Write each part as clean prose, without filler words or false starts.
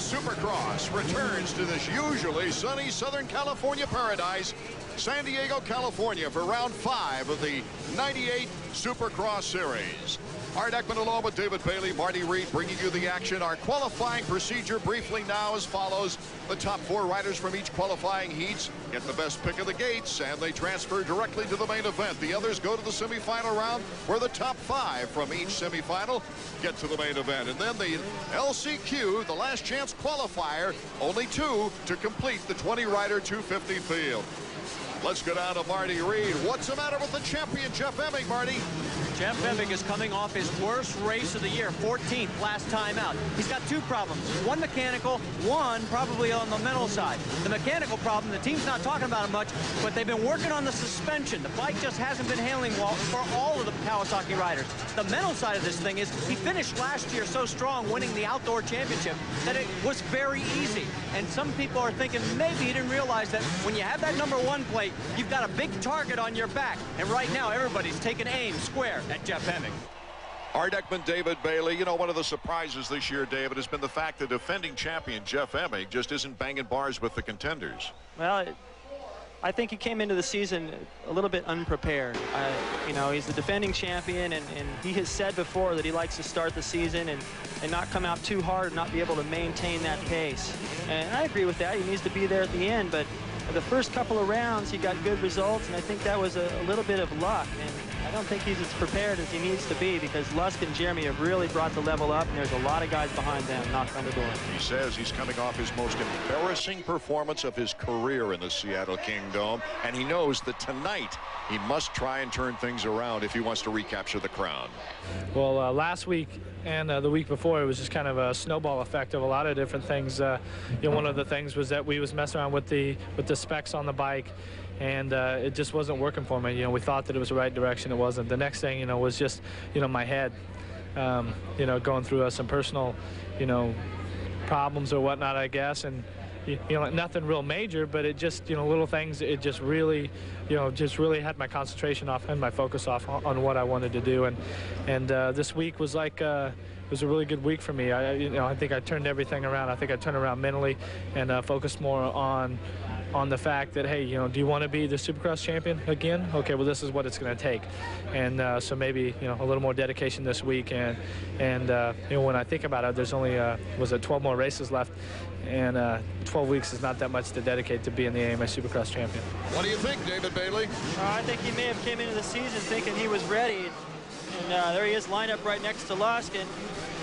Supercross returns to this usually sunny Southern California paradise, San Diego, California, for round 5 of the 98 Supercross Series. Art Ekman along with David Bailey, Marty Reed bringing you the action. Our qualifying procedure briefly now as follows. The top 4 riders from each qualifying heats get the best pick of the gates, and they transfer directly to the main event. The others go to the semifinal round, where the top 5 from each semifinal get to the main event. And then the LCQ, the last chance qualifier, only 2 to complete the 20-rider 250 field. Let's go down to Marty Reed. What's the matter with the champion, Jeff Emig, Marty? Jeff Emig is coming off his worst race of the year, 14th last time out. He's got 2 problems, one mechanical, one probably on the mental side. The mechanical problem, the team's not talking about it much, but they've been working on the suspension. The bike just hasn't been handling well for all of the Kawasaki riders. The mental side of this thing is he finished last year so strong, winning the outdoor championship, that it was very easy. And some people are thinking maybe he didn't realize that when you have that #1 plate, you've got a big target on your back. And right now, everybody's taking aim square at Jeff Emig. Art Ekman, David Bailey. You know, one of the surprises this year, David, has been the fact that defending champion Jeff Emig just isn't banging bars with the contenders. Well, I think he came into the season a little bit unprepared. You know, he's the defending champion, and he has said before that he likes to start the season and not come out too hard and not be able to maintain that pace. And I agree with that. He needs to be there at the end, but the first couple of rounds, he got good results, and I think that was a little bit of luck. And I don't think he's as prepared as he needs to be, because Lusk and Jeremy have really brought the level up, and there's a lot of guys behind them knocking on the door. He says he's coming off his most embarrassing performance of his career in the Seattle Kingdome, and he knows that tonight he must try and turn things around if he wants to recapture the crown. Well, last week and the week before, it was just kind of a snowball effect of a lot of different things. You know, one of the things was that we was messing around with the specs on the bike, and it just wasn't working for me. You know, we thought that it was the right direction. It wasn't. The next thing, you know, was just, you know, my head, you know, going through some personal, you know, problems or whatnot, I guess. And, you know, nothing real major, but it just, you know, little things, it just really, you know, just really had my concentration off and my focus off on what I wanted to do. And this week was like, it was a really good week for me. You know, I think I turned everything around. I think I turned around mentally and focused more on the fact that, hey, you know, do you want to be the Supercross champion again? Okay, well, this is what it's going to take. And so maybe, you know, a little more dedication this week. And you know, when I think about it, there's only, was it 12 more races left? And 12 weeks is not that much to dedicate to being the AMA Supercross champion. What do you think, David Bailey? I think he may have came into the season thinking he was ready. And there he is lined up right next to Lusk. And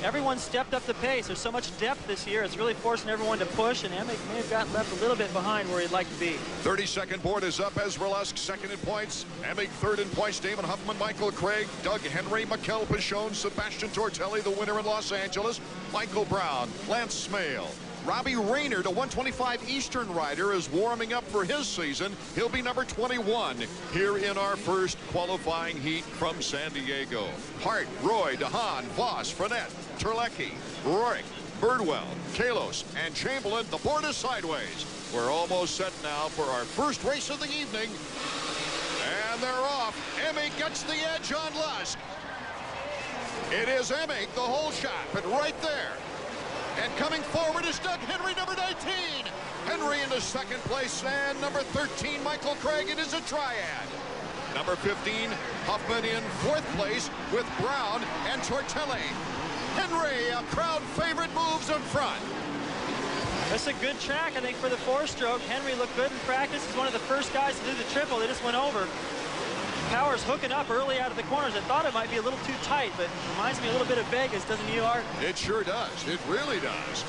everyone stepped up the pace. There's so much depth this year. It's really forcing everyone to push, and Emig may have gotten left a little bit behind where he'd like to be. 32nd board is up. Ezra Lusk second in points. Emig third in points. Damon Huffman, Michael Craig, Doug Henry, Mikel Pichon, Sebastian Tortelli, the winner in Los Angeles, Michael Brown, Lance Smale. Robbie Rayner, the 125 Eastern rider, is warming up for his season. He'll be number 21 here in our first qualifying heat from San Diego. Hart, Roy, DeHaan, Voss, Fournette, Terlecki, Rourke, Birdwell, Kalos, and Chamberlain. The board is sideways. We're almost set now for our first race of the evening. And they're off. Emig gets the edge on Lusk. It is Emig, the whole shot, but right there. And coming forward is Doug Henry, number 19. Henry into second place, and number 13, Michael Craig. It is a triad. Number 15, Huffman in fourth place with Brown and Tortelli. Henry, a crowd favorite, moves in front. That's a good track, I think, for the 4-stroke. Henry looked good in practice. He's one of the first guys to do the triple. They just went over. Power's hooking up early out of the corners. I thought it might be a little too tight, but reminds me a little bit of Vegas, doesn't it, Art? It sure does. It really does.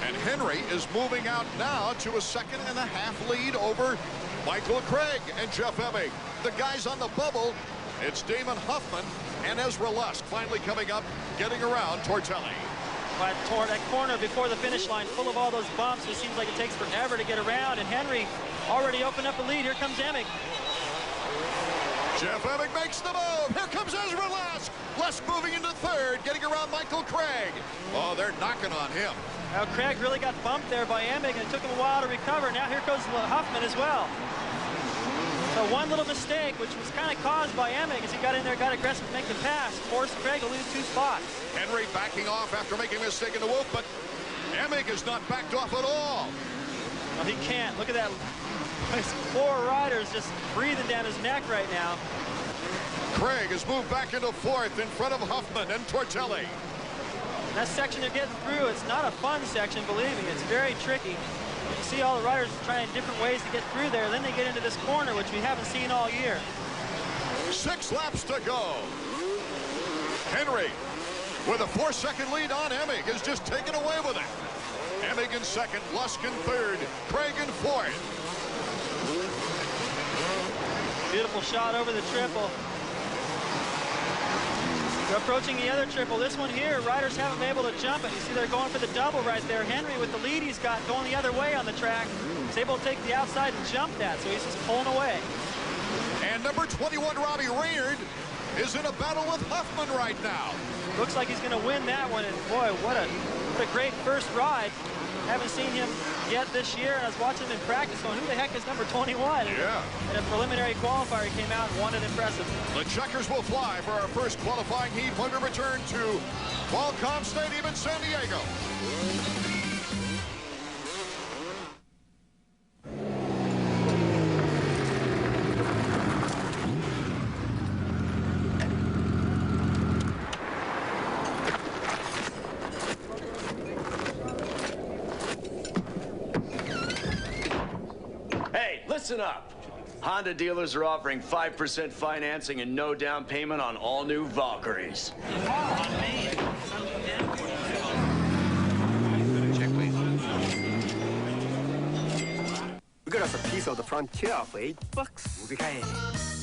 And Henry is moving out now to a 2.5 lead over Michael Craig and Jeff Emig. The guys on the bubble, it's Damon Huffman and Ezra Lusk finally coming up, getting around Tortelli. But toward that corner before the finish line, full of all those bumps, it seems like it takes forever to get around, and Henry already opened up the lead. Here comes Emig. Jeff Emig makes the move. Here comes Ezra Lusk. Lusk moving into third, getting around Michael Craig. Oh, they're knocking on him. Now, Craig really got bumped there by Emig, and it took him a while to recover. Now here goes Huffman as well. So one little mistake, which was kind of caused by Emig, as he got in there, got aggressive to make the pass, forced Craig to lose 2 spots. Henry backing off after making a mistake in the whoop, but Emig has not backed off at all. Well, he can't. Look at that. There's 4 riders just breathing down his neck right now. Craig has moved back into 4th in front of Huffman and Tortelli. That section they're getting through, it's not a fun section, believe me. It's very tricky. You see all the riders trying different ways to get through there. Then they get into this corner, which we haven't seen all year. 6 laps to go. Henry, with a 4-second lead on Emig, is just taken away with it. Emig in 2nd, Lusk in 3rd, Craig in 4th. Beautiful shot over the triple. They're approaching the other triple. This one here, riders haven't been able to jump it. You see they're going for the double right there. Henry, with the lead he's got going the other way on the track, is able to take the outside and jump that, so he's just pulling away. And number 21, Robbie Raynard, is in a battle with Huffman right now. Looks like he's going to win that one, and boy, what a great first ride. Haven't seen him yet this year, and I was watching him in practice going, who the heck is number 21? Yeah. In a preliminary qualifier, he came out and won it impressively. The checkers will fly for our first qualifying heat when we return to Qualcomm Stadium in San Diego. Listen up. Honda dealers are offering 5% financing and no down payment on all new Valkyries. Check, please. We got us a piece of the front chair for $8.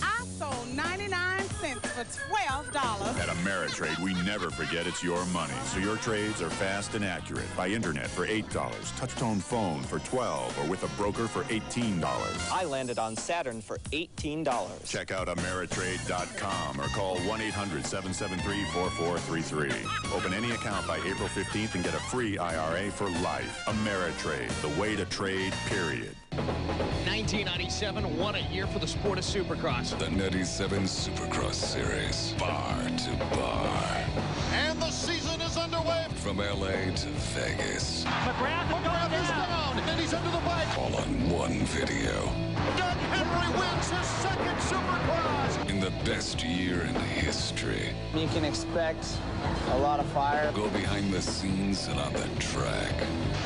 I sold 99 cents for $12. At Ameritrade, we never forget it's your money, so your trades are fast and accurate. By internet for $8, touch-tone phone for $12, or with a broker for $18. I landed on Saturn for $18. Check out Ameritrade.com or call 1-800-773-4433. Open any account by April 15th and get a free IRA for life. Ameritrade, the way to trade, period. 1997, what a year for the sport of Supercross. The 97 Supercross Series, bar to bar. And the season is underway. From L.A. to Vegas. McGrath is down, and he's under the bike. All on one video. Doug Henry wins his 2nd Supercross. In the best year in history. You can expect a lot of fire. Go behind the scenes and on the track.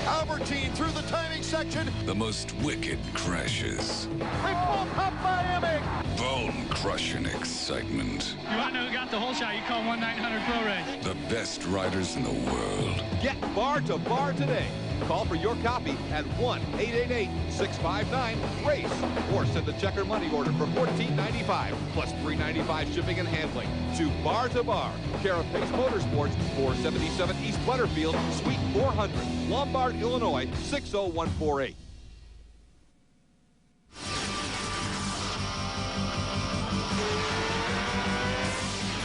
Albertine through the timing section. The most wicked crashes. They pull up by Emig. Bone-crushing excitement. You want to know who got the whole shot? You call 1-900-PRO-RACE. The best riders in the world. Get bar to bar today. Call for your copy at 1-888-659-RACE or send the checker money order for $14.95 plus $3.95 shipping and handling to Bar, care of Pace Motorsports, 477 East Butterfield, Suite 400, Lombard, Illinois, 60148.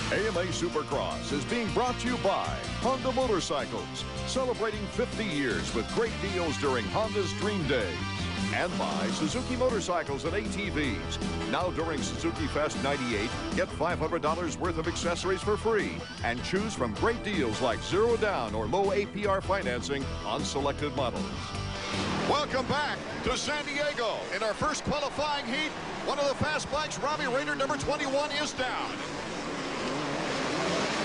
AMA Supercross is being brought to you by Honda Motorcycles, celebrating 50 years with great deals during Honda's Dream Days. And by Suzuki Motorcycles and ATVs. Now during Suzuki Fest 98, get $500 worth of accessories for free and choose from great deals like zero down or low APR financing on selected models. Welcome back to San Diego. In our first qualifying heat, one of the fast bikes, Robbie Raynard, number 21, is down.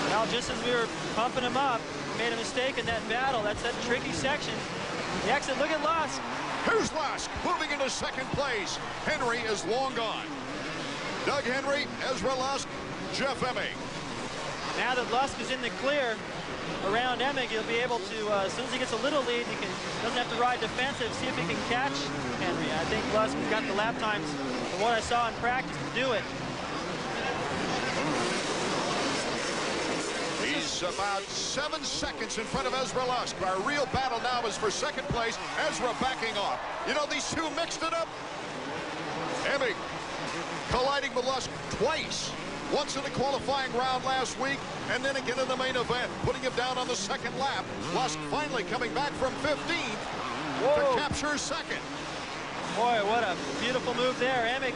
Well, just as we were pumping him up, we made a mistake in that battle. That's that tricky section. The exit, look at Lusk. Here's Lusk moving into 2nd place. Henry is long gone. Doug Henry, Ezra Lusk, Jeff Emig. Now that Lusk is in the clear around Emig, he'll be able to, as soon as he gets a little lead, doesn't have to ride defensive, see if he can catch Henry. I think Lusk has got the lap times from what I saw in practice to do it. He's about 7 seconds in front of Ezra Lusk. Our real battle now is for 2nd place. Ezra backing off. You know, these two mixed it up. Emig colliding with Lusk twice. Once in the qualifying round last week, and then again in the main event, putting him down on the 2nd lap. Lusk finally coming back from 15th to capture 2nd. Boy, what a beautiful move there. Emig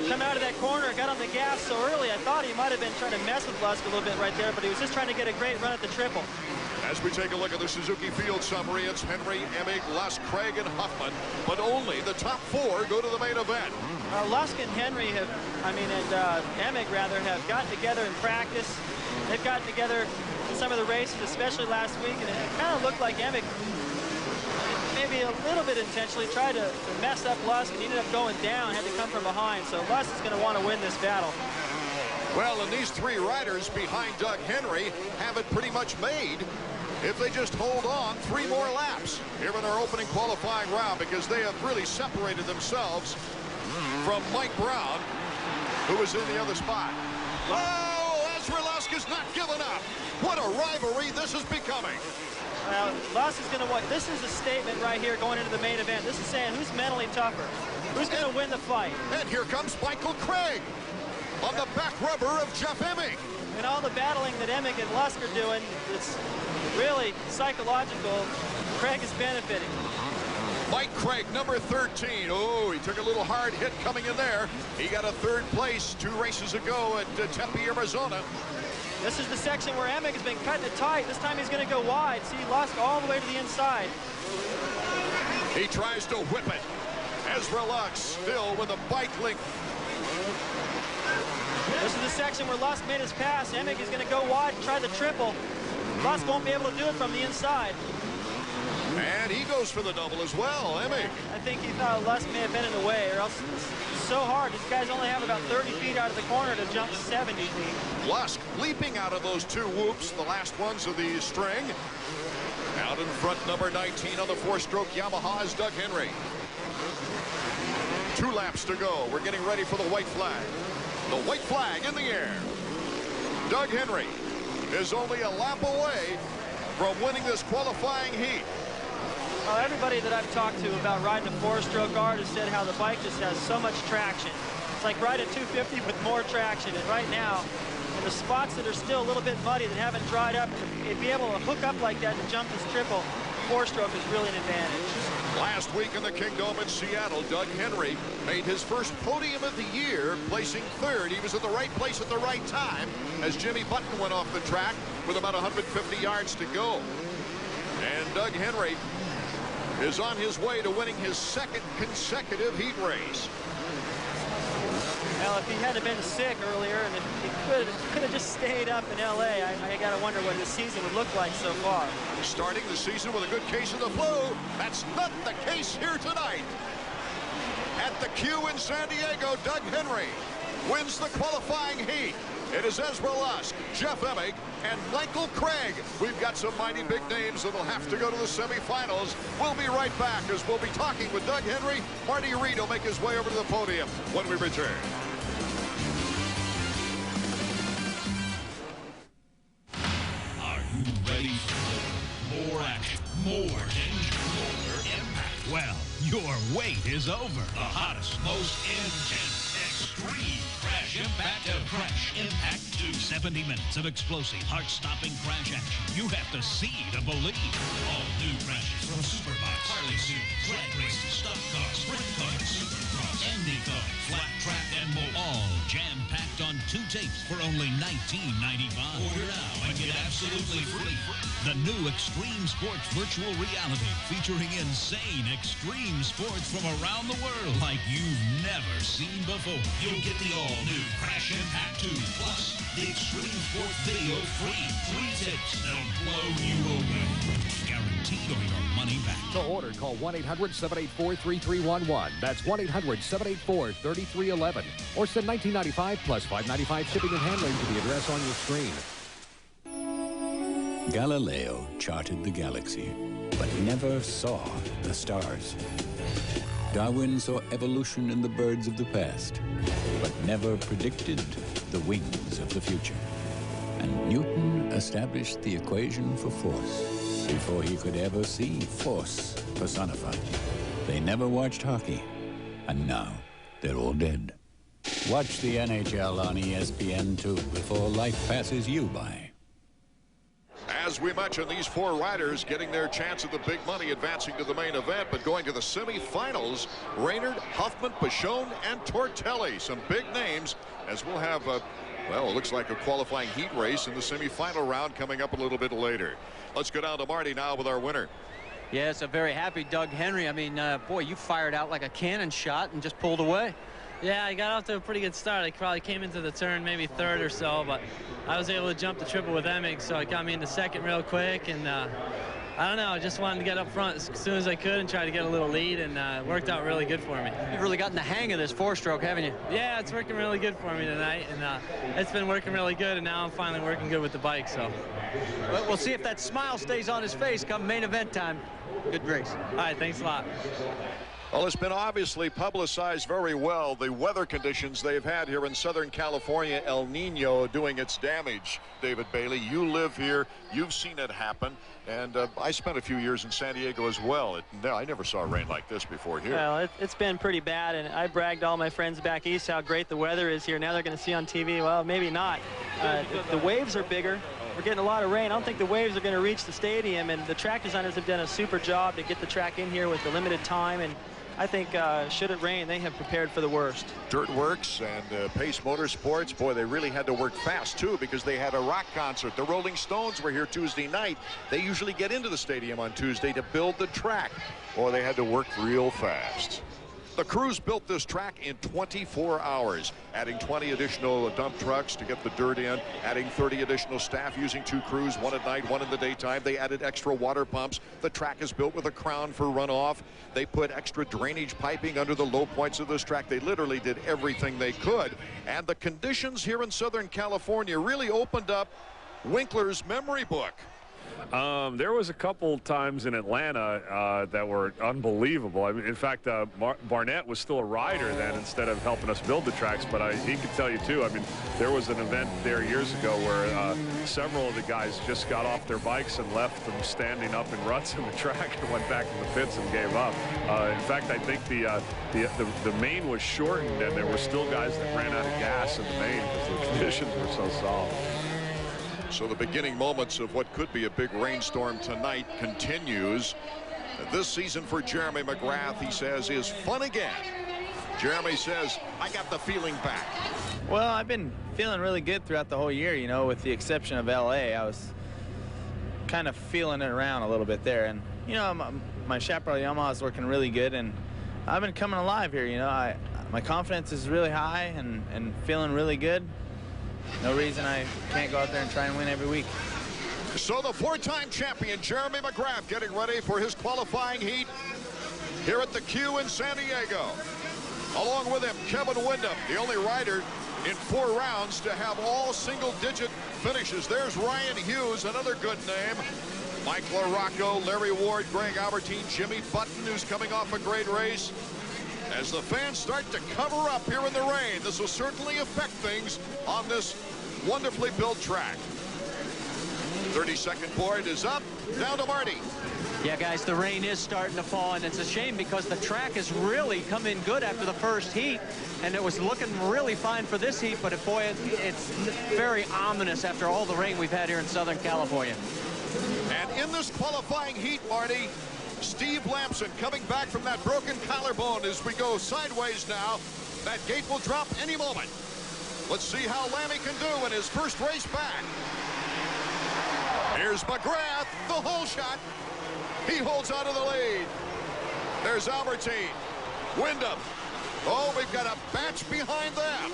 come out of that corner, got on the gas so early. I thought he might have been trying to mess with Lusk a little bit right there, but he was just trying to get a great run at the triple. As we take a look at the Suzuki Field summary, it's Henry, Emig, Lusk, Craig, and Huffman. But only the top 4 go to the main event. Lusk and Henry have, Emig rather, have gotten together in practice. They've gotten together in some of the races, especially last week, and it kind of looked like Emig, maybe a little bit intentionally, tried to mess up Lusk, and he ended up going down, had to come from behind. So Lusk is going to want to win this battle. Well, and these 3 riders behind Doug Henry have it pretty much made if they just hold on 3 more laps here in our opening qualifying round, because they have really separated themselves from Mike Brown, who was in the other spot. Oh, Ezra Lusk is not giving up. What a rivalry this is becoming. Well, Lusk is going to win. This is a statement right here going into the main event. This is saying who's mentally tougher, who's going to win the fight. And here comes Michael Craig on the back rubber of Jeff Emig. And all the battling that Emig and Lusk are doing, it's really psychological. Craig is benefiting. Mike Craig, number 13. Oh, he took a little hard hit coming in there. He got a 3rd place 2 races ago at Tempe, Arizona. This is the section where Emig has been cutting it tight. This time he's going to go wide. See, Lusk all the way to the inside. He tries to whip it. Ezra Lusk still with a bike length. This is the section where Lusk made his pass. Emig is going to go wide and try the triple. Lusk won't be able to do it from the inside. And he goes for the double as well, Emig. I think he thought Lusk may have been in the way, or else it's so hard. These guys only have about 30 feet out of the corner to jump 70 feet. Lusk leaping out of those 2 whoops, the last ones of the string. Out in front, number 19 on the 4-stroke Yamaha is Doug Henry. 2 laps to go. We're getting ready for the white flag. The white flag in the air. Doug Henry is only a lap away from winning this qualifying heat. Well, everybody that I've talked to about riding a 4-stroke RD has said how the bike just has so much traction. It's like riding a 250 with more traction. And right now, in the spots that are still a little bit muddy, that haven't dried up, to be able to hook up like that to jump this triple, 4-stroke is really an advantage. Last week in the Kingdome in Seattle, Doug Henry made his first podium of the year, placing 3rd. He was at the right place at the right time as Jimmy Button went off the track with about 150 yards to go. And Doug Henry is on his way to winning his 2nd consecutive heat race. Well, if he hadn't been sick earlier and if he could have just stayed up in L.A., I got to wonder what his season would look like so far. Starting the season with a good case of the flu. That's not the case here tonight. At the Q in San Diego, Doug Henry wins the qualifying heat. It is Ezra Lusk, Jeff Emig, and Michael Craig. We've got some mighty big names that'll have to go to the semifinals. We'll be right back as we'll be talking with Doug Henry. Marty Reed will make his way over to the podium when we return. Are you ready for more action, more danger, more impact? Well, your wait is over. The hottest, most intense, extreme Crash Impact of Crash Impact 2. 70 minutes of explosive, heart-stopping crash action. You have to see to believe. All new crashes from Superbox, Harley Suits, drag races, stock cars, sprint cars, Supercross, Indy cars, flat track, and more. All jam-packed on 2 tapes for only $19.95. Order now and get absolutely free. The new Extreme Sports Virtual Reality, featuring insane extreme sports from around the world like you've never seen before. You'll get the all-new Crash Impact 2 Plus the Extreme Sports video free. 3 tips that'll blow you away. Guaranteed or your money back. To order, call 1-800-784-3311. That's 1-800-784-3311. Or send $19.95 plus $5.95 shipping and handling to the address on your screen. Galileo charted the galaxy, but never saw the stars. Darwin saw evolution in the birds of the past, but never predicted the wings of the future. And Newton established the equation for force before he could ever see force personified. They never watched hockey, and now they're all dead. Watch the NHL on ESPN2 before life passes you by. As we mentioned, these 4 riders getting their chance at the big money, advancing to the main event, but going to the semifinals. Raynard, Huffman, Pichon, and Tortelli. Some big names, as we'll have Well, it looks like a qualifying heat race in the semifinal round coming up a little bit later. Let's go down to Marty now with our winner. Yes, a very happy Doug Henry. I mean, boy, you fired out like a cannon shot and just pulled away. Yeah, I got off to a pretty good start. I probably came into the turn maybe third or so, but I was able to jump the triple with Emig, so it got me into second real quick. And I don't know, I just wanted to get up front as soon as I could and try to get a little lead, and it worked out really good for me. You've really gotten the hang of this four-stroke, haven't you? Yeah, it's working really good for me tonight, and it's been working really good, and now I'm finally working good with the bike. So we'll see if that smile stays on his face come main event time. Good race. All right, thanks a lot. Well, it's been obviously publicized very well, the weather conditions they've had here in Southern California. El Nino doing its damage. David Bailey, you live here. You've seen it happen. And I spent a few years in San Diego as well. I never saw rain like this before here. Well, it's been pretty bad, and I bragged all my friends back east how great the weather is here. Now they're going to see on TV. Well, maybe not. The waves are bigger. We're getting a lot of rain. I don't think the waves are going to reach the stadium, and the track designers have done a super job to get the track in here with the limited time. And I think should it rain, they have prepared for the worst. Dirt Works and Pace Motorsports, boy, they really had to work fast too, because they had a rock concert. The Rolling Stones were here Tuesday night. They usually get into the stadium on Tuesday to build the track. Boy, they had to work real fast. The crews built this track in 24 hours, adding 20 additional dump trucks to get the dirt in, adding 30 additional staff using 2 crews, 1 at night, 1 in the daytime. They added extra water pumps. The track is built with a crown for runoff. They put extra drainage piping under the low points of this track. They literally did everything they could. And the conditions here in Southern California really opened up Winkler's memory book. There was a couple times in Atlanta that were unbelievable. I mean, in fact, Barnett was still a rider then instead of helping us build the tracks, but he could tell you too. I mean, there was an event there years ago where several of the guys just got off their bikes and left them standing up in ruts in the track and went back in the pits and gave up. In fact, I think the main was shortened, and there were still guys that ran out of gas in the main because the conditions were so soft. So the beginning moments of what could be a big rainstorm tonight continues. This season for Jeremy McGrath, he says, is fun again. Jeremy says, I got the feeling back. Well, I've been feeling really good throughout the whole year, you know, with the exception of LA. I was kind of feeling it around a little bit there. And, you know, my Chaparral Yamaha is working really good, and I've been coming alive here, you know. My confidence is really high and feeling really good. No reason I can't go out there and try and win every week. So the 4-time champion Jeremy McGrath getting ready for his qualifying heat here at the Q in San Diego. Along with him, Kevin Windham, the only rider in 4 rounds to have all single-digit finishes. There's Ryan Hughes, another good name. Mike LaRocco, Larry Ward, Greg Albertine, Jimmy Button, who's coming off a great race. As the fans start to cover up here in the rain, this will certainly affect things on this wonderfully built track. 32nd board is up. Down to Marty. Yeah, guys, the rain is starting to fall, and it's a shame because the track has really come in good after the first heat, and it was looking really fine for this heat, but boy, it's very ominous after all the rain we've had here in Southern California. And in this qualifying heat, Marty, Steve Lamson coming back from that broken collarbone as we go sideways now. That gate will drop any moment. Let's see how Lammy can do in his first race back. Here's McGrath, the hole shot. He holds out of the lead. There's Albertine, Windham. Oh, we've got a batch behind them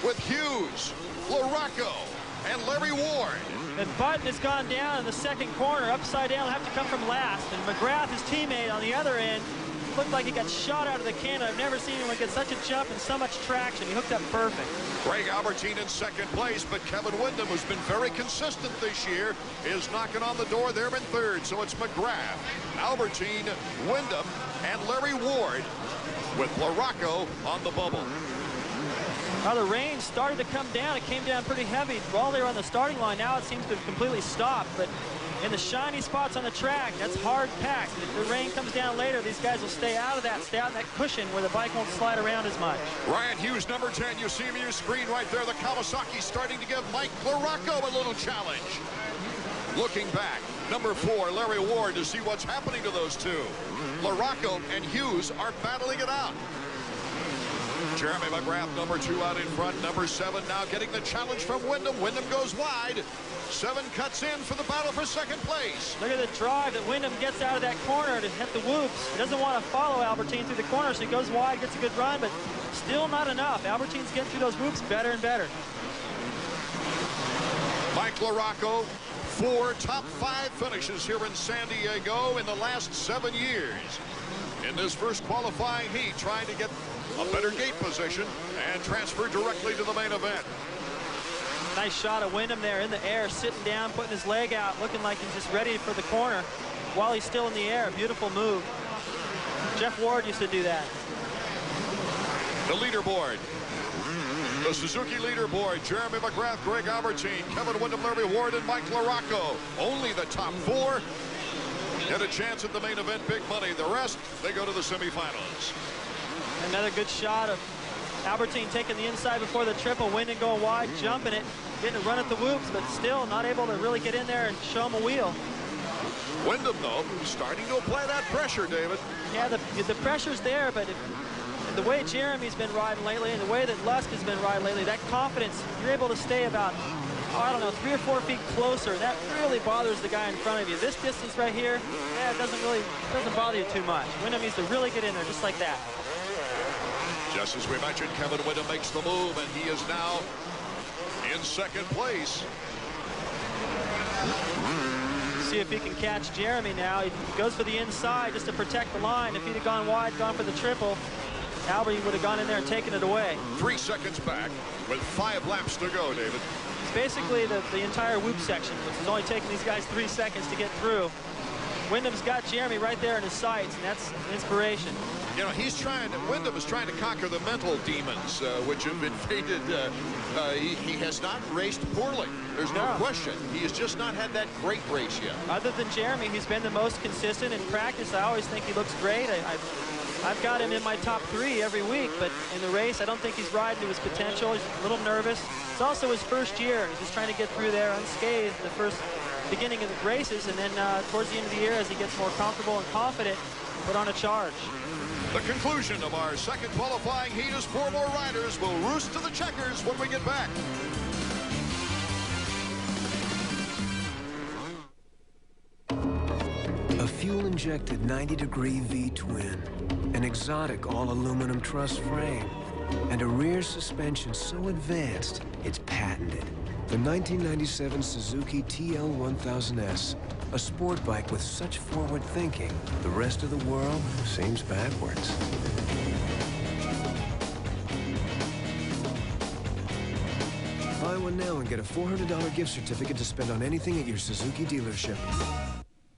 with Hughes, LaRocco, and Larry Ward. And Button has gone down in the second corner, upside down, have to come from last. And McGrath, his teammate on the other end, looked like he got shot out of the cannon. I've never seen anyone get such a jump and so much traction. He hooked up perfect. Greg Albertine in second place, but Kevin Windham, who's been very consistent this year, is knocking on the door there in third. So it's McGrath, Albertine, Windham, and Larry Ward with LaRocco on the bubble. Now the rain started to come down. It came down pretty heavy while they were on the starting line. Now it seems to have completely stopped. But in the shiny spots on the track, that's hard packed. If the rain comes down later, these guys will stay out of that, stay out in that cushion where the bike won't slide around as much. Ryan Hughes, number 10. You see him on your screen right there. The Kawasaki starting to give Mike LaRocco a little challenge. Looking back, number 4, Larry Ward, to see what's happening to those two. LaRocco and Hughes are battling it out. Jeremy McGrath, number 2 out in front. Number 7 now getting the challenge from Wyndham. Wyndham goes wide. 7 cuts in for the battle for second place. Look at the drive that Wyndham gets out of that corner to hit the whoops. He doesn't want to follow Albertine through the corner, so he goes wide, gets a good run, but still not enough. Albertine's getting through those whoops better and better. Mike LaRocco, 4 top 5 finishes here in San Diego in the last 7 years. In this first qualifying heat, trying to get a better gate position and transfer directly to the main event. Nice shot of Wyndham there in the air, sitting down, putting his leg out, looking like he's just ready for the corner while he's still in the air. Beautiful move. Jeff Ward used to do that. The leaderboard. The Suzuki leaderboard. Jeremy McGrath, Greg Albertine, Kevin Wyndham, Larry Ward, and Mike LaRocco. Only the top 4 get a chance at the main event big money. The rest, they go to the semifinals. Another good shot of Albertine taking the inside before the triple. Wyndham going wide, jumping it, getting a run at the whoops, but still not able to really get in there and show him a wheel. Wyndham, though, starting to apply that pressure, David. Yeah, the pressure's there, but the way Jeremy's been riding lately and the way that Lusk has been riding lately, that confidence, you're able to stay about, I don't know, 3 or 4 feet closer. That really bothers the guy in front of you. This distance right here, yeah, it doesn't bother you too much. Wyndham needs to really get in there just like that. Just as we mentioned, Kevin Wyndham makes the move, and he is now in second place. See if he can catch Jeremy now. He goes for the inside just to protect the line. If he'd have gone wide, gone for the triple, Albert would have gone in there and taken it away. 3 seconds back with 5 laps to go, David. It's basically the entire whoop section, which is only taking these guys 3 seconds to get through. Wyndham's got Jeremy right there in his sights, and that's inspiration. You know, Wyndham is trying to conquer the mental demons, which have invaded. He has not raced poorly. There's no question. He has just not had that great race yet. Other than Jeremy, he's been the most consistent in practice. I always think he looks great. I've got him in my top 3 every week, but in the race, I don't think he's riding to his potential. He's a little nervous. It's also his first year, and he's just trying to get through there unscathed the first beginning of the races, and then towards the end of the year, as he gets more comfortable and confident, put on a charge. The conclusion of our second qualifying heat is 4 more riders will roost to the checkers when we get back. A fuel-injected 90-degree V-twin, an exotic all-aluminum truss frame, and a rear suspension so advanced it's patented. The 1997 Suzuki TL1000S, a sport bike with such forward thinking, the rest of the world seems backwards. Buy one now and get a $400 gift certificate to spend on anything at your Suzuki dealership.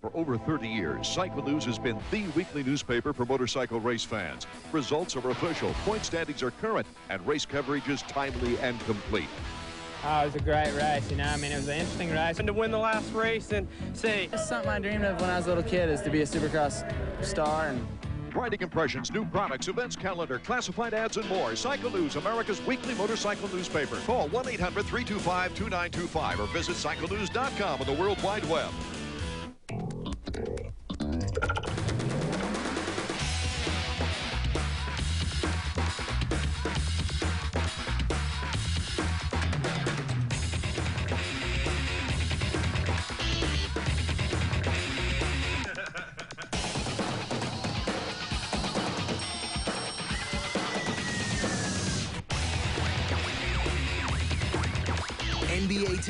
For over 30 years, Cycle News has been the weekly newspaper for motorcycle race fans. Results are official, point standings are current, and race coverage is timely and complete. Oh, it was a great race, you know. I mean, it was an interesting race. And to win the last race and see. It's something I dreamed of when I was a little kid, is to be a Supercross star. And Riding impressions, new products, events calendar, classified ads, and more. Cycle News, America's weekly motorcycle newspaper. Call 1-800-325-2925 or visit cyclenews.com on the World Wide Web. NBA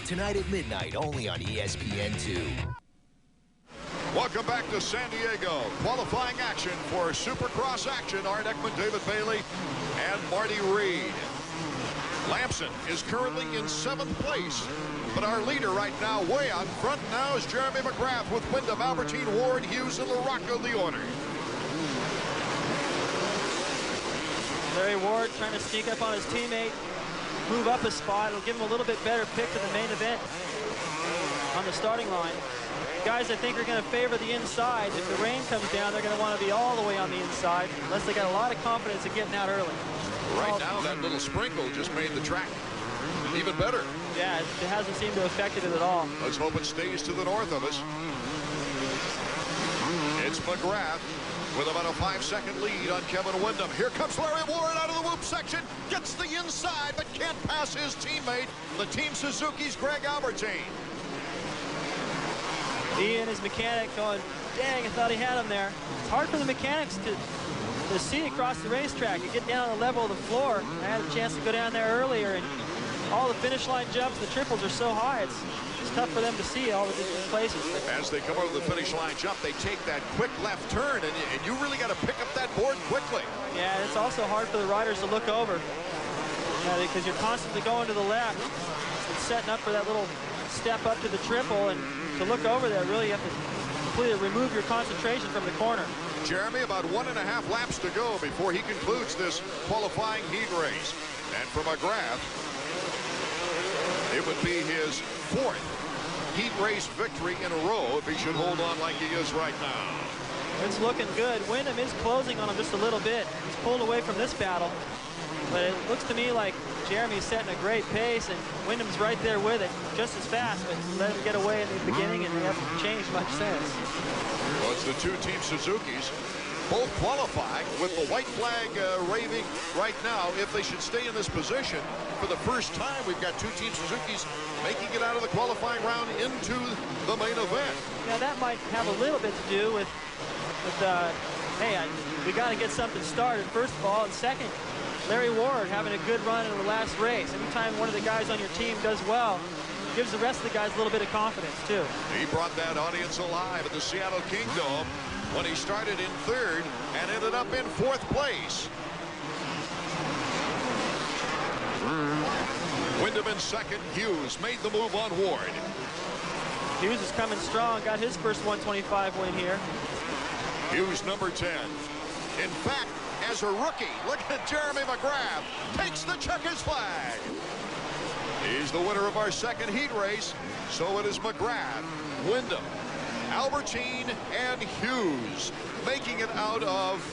Tonight at midnight, only on ESPN2. Welcome back to San Diego. Qualifying action for Supercross action. Art Ekman, David Bailey, and Marty Reed. Lamson is currently in 7th place, but our leader right now, way out front now, is Jeremy McGrath with Wyndham, Albertine, Ward, Hughes, and LaRocco the order. Larry Ward trying to sneak up on his teammate, move up a spot. It'll give him a little bit better pick to the main event on the starting line. Guys, I think, are going to favor the inside. If the rain comes down, they're going to want to be all the way on the inside, unless they got a lot of confidence in getting out early. Right now, that little sprinkle just made the track even better. Yeah, it hasn't seemed to have affected it at all. Let's hope it stays to the north of us. It's McGrath with about a 5-second lead on Kevin Windham. Here comes Larry Ward out of the whoop section. Gets the inside, but can't pass his teammate, the Team Suzuki's Greg Albertine. He and his mechanic going, dang, I thought he had him there. It's hard for the mechanics to see across the racetrack. You get down on the level of the floor. I had a chance to go down there earlier, and all the finish line jumps, the triples are so high, it's tough for them to see all the different places. As they come over the finish line jump, they take that quick left turn, and you really got to pick up that board quickly. Yeah, it's also hard for the riders to look over, because you're constantly going to the left and setting up for that little step up to the triple, and to look over there, really you have to completely remove your concentration from the corner. Jeremy, about 1.5 laps to go before he concludes this qualifying heat race. And for McGrath, it would be his 4th heat race victory in a row if he should hold on like he is right now. It's looking good. Windham is closing on him just a little bit. He's pulled away from this battle. But it looks to me like Jeremy's setting a great pace, and Windham's right there with it, just as fast, but let him get away in the beginning, and they haven't changed much since. Well, it's the two Team Suzukis, both qualifying with the white flag raving right now. If they should stay in this position for the first time, we've got two Team Suzukis making it out of the qualifying round into the main event. Yeah, that might have a little bit to do with hey, we got to get something started, first of all, and second, Larry Ward having a good run in the last race. Anytime one of the guys on your team does well, gives the rest of the guys a little bit of confidence, too. He brought that audience alive at the Seattle Kingdome when he started in 3rd and ended up in 4th place. Windham in 2nd. Hughes made the move on Ward. Hughes is coming strong, got his first 125 win here. Hughes, number 10. In fact, as a rookie, look at Jeremy McGrath, takes the checker's flag. He's the winner of our 2nd heat race. So it is McGrath, Windham, Albertine, and Hughes making it out of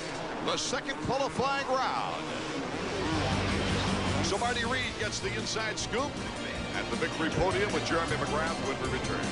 the 2nd qualifying round. So Marty Reed gets the inside scoop at the victory podium with Jeremy McGrath when we return.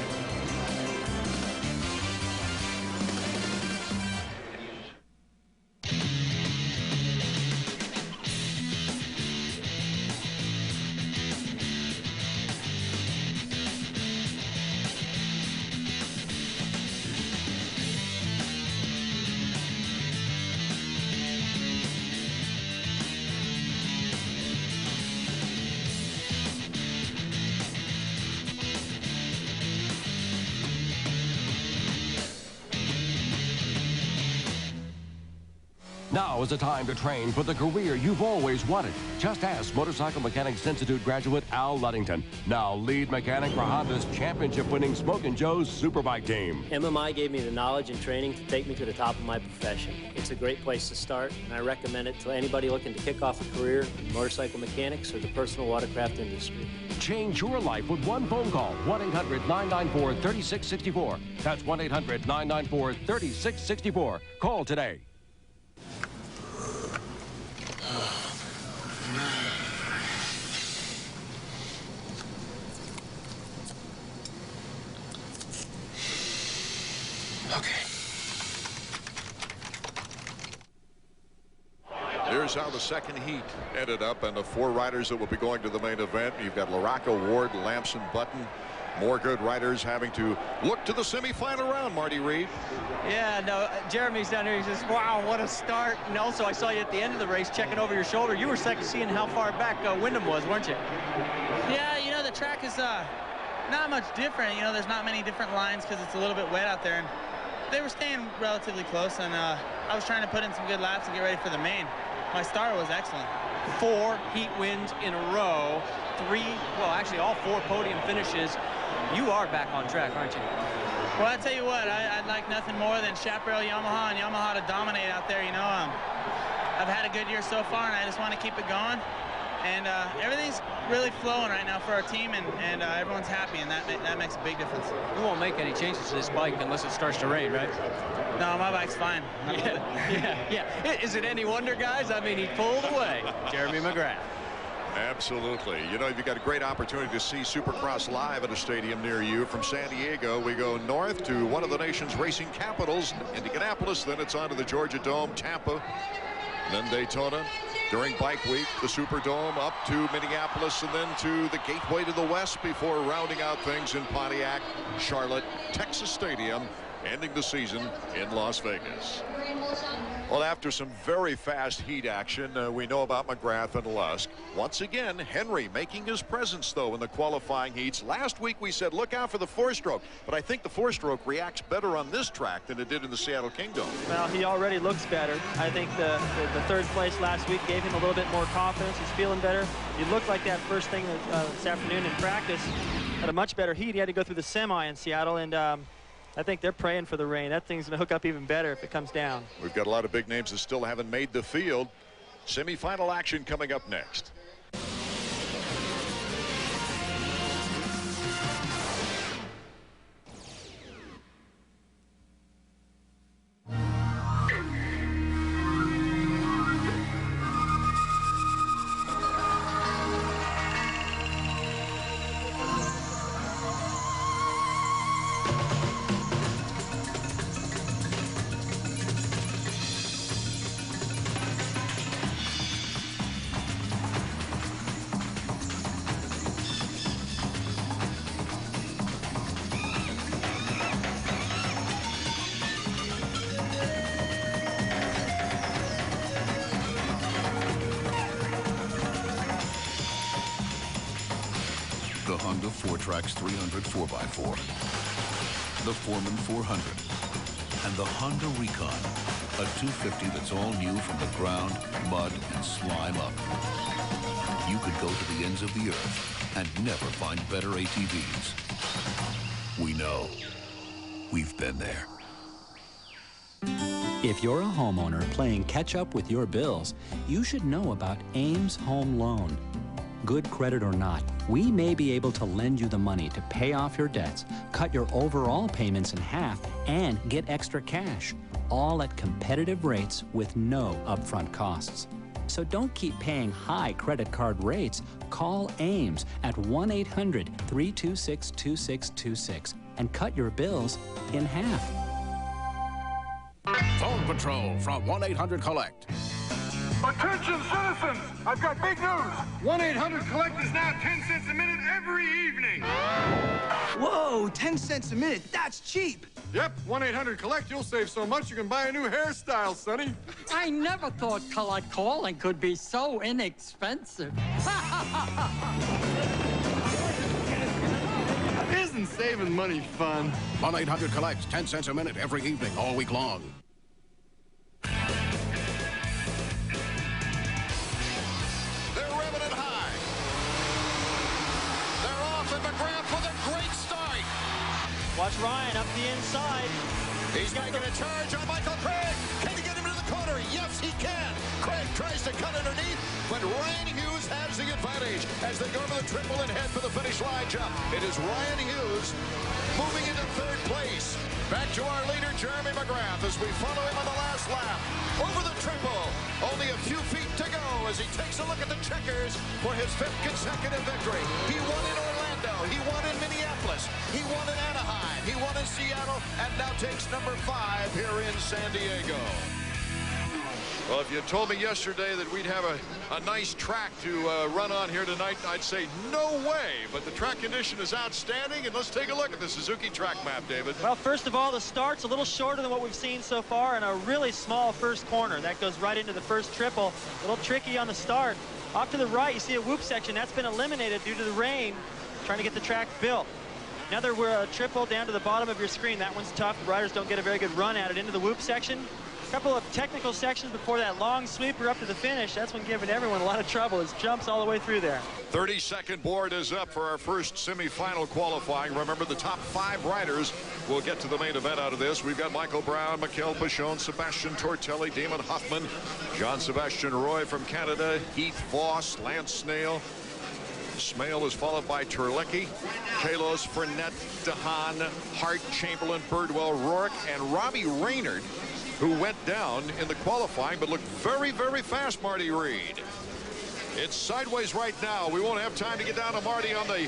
Now is the time to train for the career you've always wanted. Just ask Motorcycle Mechanics Institute graduate Al Luddington, now lead mechanic for Honda's championship-winning Smokin' Joe's Superbike team. MMI gave me the knowledge and training to take me to the top of my profession. It's a great place to start, and I recommend it to anybody looking to kick off a career in motorcycle mechanics or the personal watercraft industry. Change your life with one phone call, 1-800-994-3664. That's 1-800-994-3664. Call today. Here's how the 2nd heat ended up, and the 4 riders that will be going to the main event. You've got LaRocca, Ward, Lamson, Button. More good riders having to look to the semifinal round, Marty Reed. Yeah, no, Jeremy's down here. He says, wow, what a start. And also, I saw you at the end of the race checking over your shoulder. You were seeing how far back Windham was, weren't you? Yeah, you know, the track is not much different. You know, there's not many different lines because it's a little bit wet out there. And they were staying relatively close, and I was trying to put in some good laps and get ready for the main. My start was excellent. 4 heat wins in a row. 3, well, actually all 4 podium finishes. You are back on track, aren't you? Well, I tell you what, I'd like nothing more than Chaparral Yamaha and Yamaha to dominate out there. You know, I've had a good year so far, and I just want to keep it going. And everything's really flowing right now for our team, and everyone's happy, and that makes a big difference. We won't make any changes to this bike unless it starts to rain, right? No, my bike's fine. Yeah. Is it any wonder, guys? I mean, he pulled away. Jeremy McGrath. Absolutely. You know, you've got a great opportunity to see Supercross live at a stadium near you. From San Diego, we go north to one of the nation's racing capitals, Indianapolis. Then it's on to the Georgia Dome, Tampa, then Daytona. During Bike Week, the Superdome, up to Minneapolis, and then to the gateway to the west before rounding out things in Pontiac, Charlotte, Texas Stadium, ending the season in Las Vegas. Well, after some very fast heat action, we know about McGrath and Lusk. Once again, Henry making his presence, though, in the qualifying heats. Last week we said look out for the four-stroke, but I think the four-stroke reacts better on this track than it did in the Seattle Kingdome. Well, he already looks better. I think the third place last week gave him a little bit more confidence. He's feeling better. He looked like that first thing this afternoon in practice. Had a much better heat. He had to go through the semi in Seattle, and I think they're praying for the rain. That thing's going to hook up even better if it comes down. We've got a lot of big names that still haven't made the field. Semi-final action coming up next. The Honda 4Trax 300 4x4, the Foreman 400, and the Honda Recon, a 250 that's all new from the ground, mud, and slime up. You could go to the ends of the earth and never find better ATVs. We know. We've been there. If you're a homeowner playing catch up with your bills, you should know about Ames Home Loan. Good credit or not, we may be able to lend you the money to pay off your debts, cut your overall payments in half, and get extra cash, all at competitive rates with no upfront costs. So don't keep paying high credit card rates. Call Ames at 1-800-326-2626 and cut your bills in half. Phone Patrol from 1-800-COLLECT. Attention citizens, I've got big news. 1-800-COLLECT is now 10 cents a minute every evening. Whoa, 10 cents a minute, that's cheap. Yep, 1-800-COLLECT, you'll save so much you can buy a new hairstyle, Sonny. I never thought collect calling could be so inexpensive. Isn't saving money fun? 1-800-COLLECT, 10 cents a minute every evening, all week long. Watch Ryan up the inside. He's making a charge on Michael Craig. Can he get him into the corner? Yes, he can. Craig tries to cut underneath, but Ryan Hughes has the advantage as they go to the triple and head for the finish line jump. It is Ryan Hughes moving into third place. Back to our leader, Jeremy McGrath, as we follow him on the last lap. Over the triple. Only a few feet to go as he takes a look at the checkers for his 5th consecutive victory. He won in Orlando. He won in Minneapolis. He won in Anaheim. He won in Seattle, and now takes number 5 here in San Diego. Well, if you told me yesterday that we'd have a nice track to run on here tonight, I'd say no way. But the track condition is outstanding, and let's take a look at the Suzuki track map, David. Well, first of all, the start's a little shorter than what we've seen so far, and a really small first corner. That goes right into the first triple. A little tricky on the start. Off to the right, you see a whoop section. That's been eliminated due to the rain, trying to get the track built. Another triple down to the bottom of your screen. That one's tough. The riders don't get a very good run at it. Into the whoop section. A couple of technical sections before that long sweeper up to the finish. That's when giving everyone a lot of trouble. It jumps all the way through there. 30-second board is up for our first semifinal qualifying. Remember, the top 5 riders will get to the main event out of this. We've got Michael Brown, Mikael Pichon, Sebastian Tortelli, Damon Huffman, John Sebastian Roy from Canada, Heath Voss, Lance Snail. Smale is followed by Terlecki, Kalos, Fournette, DeHaan, Hart, Chamberlain, Birdwell, Rourke, and Robbie Reynard, who went down in the qualifying but looked very, very fast, Marty Reed. It's sideways right now. We won't have time to get down to Marty on the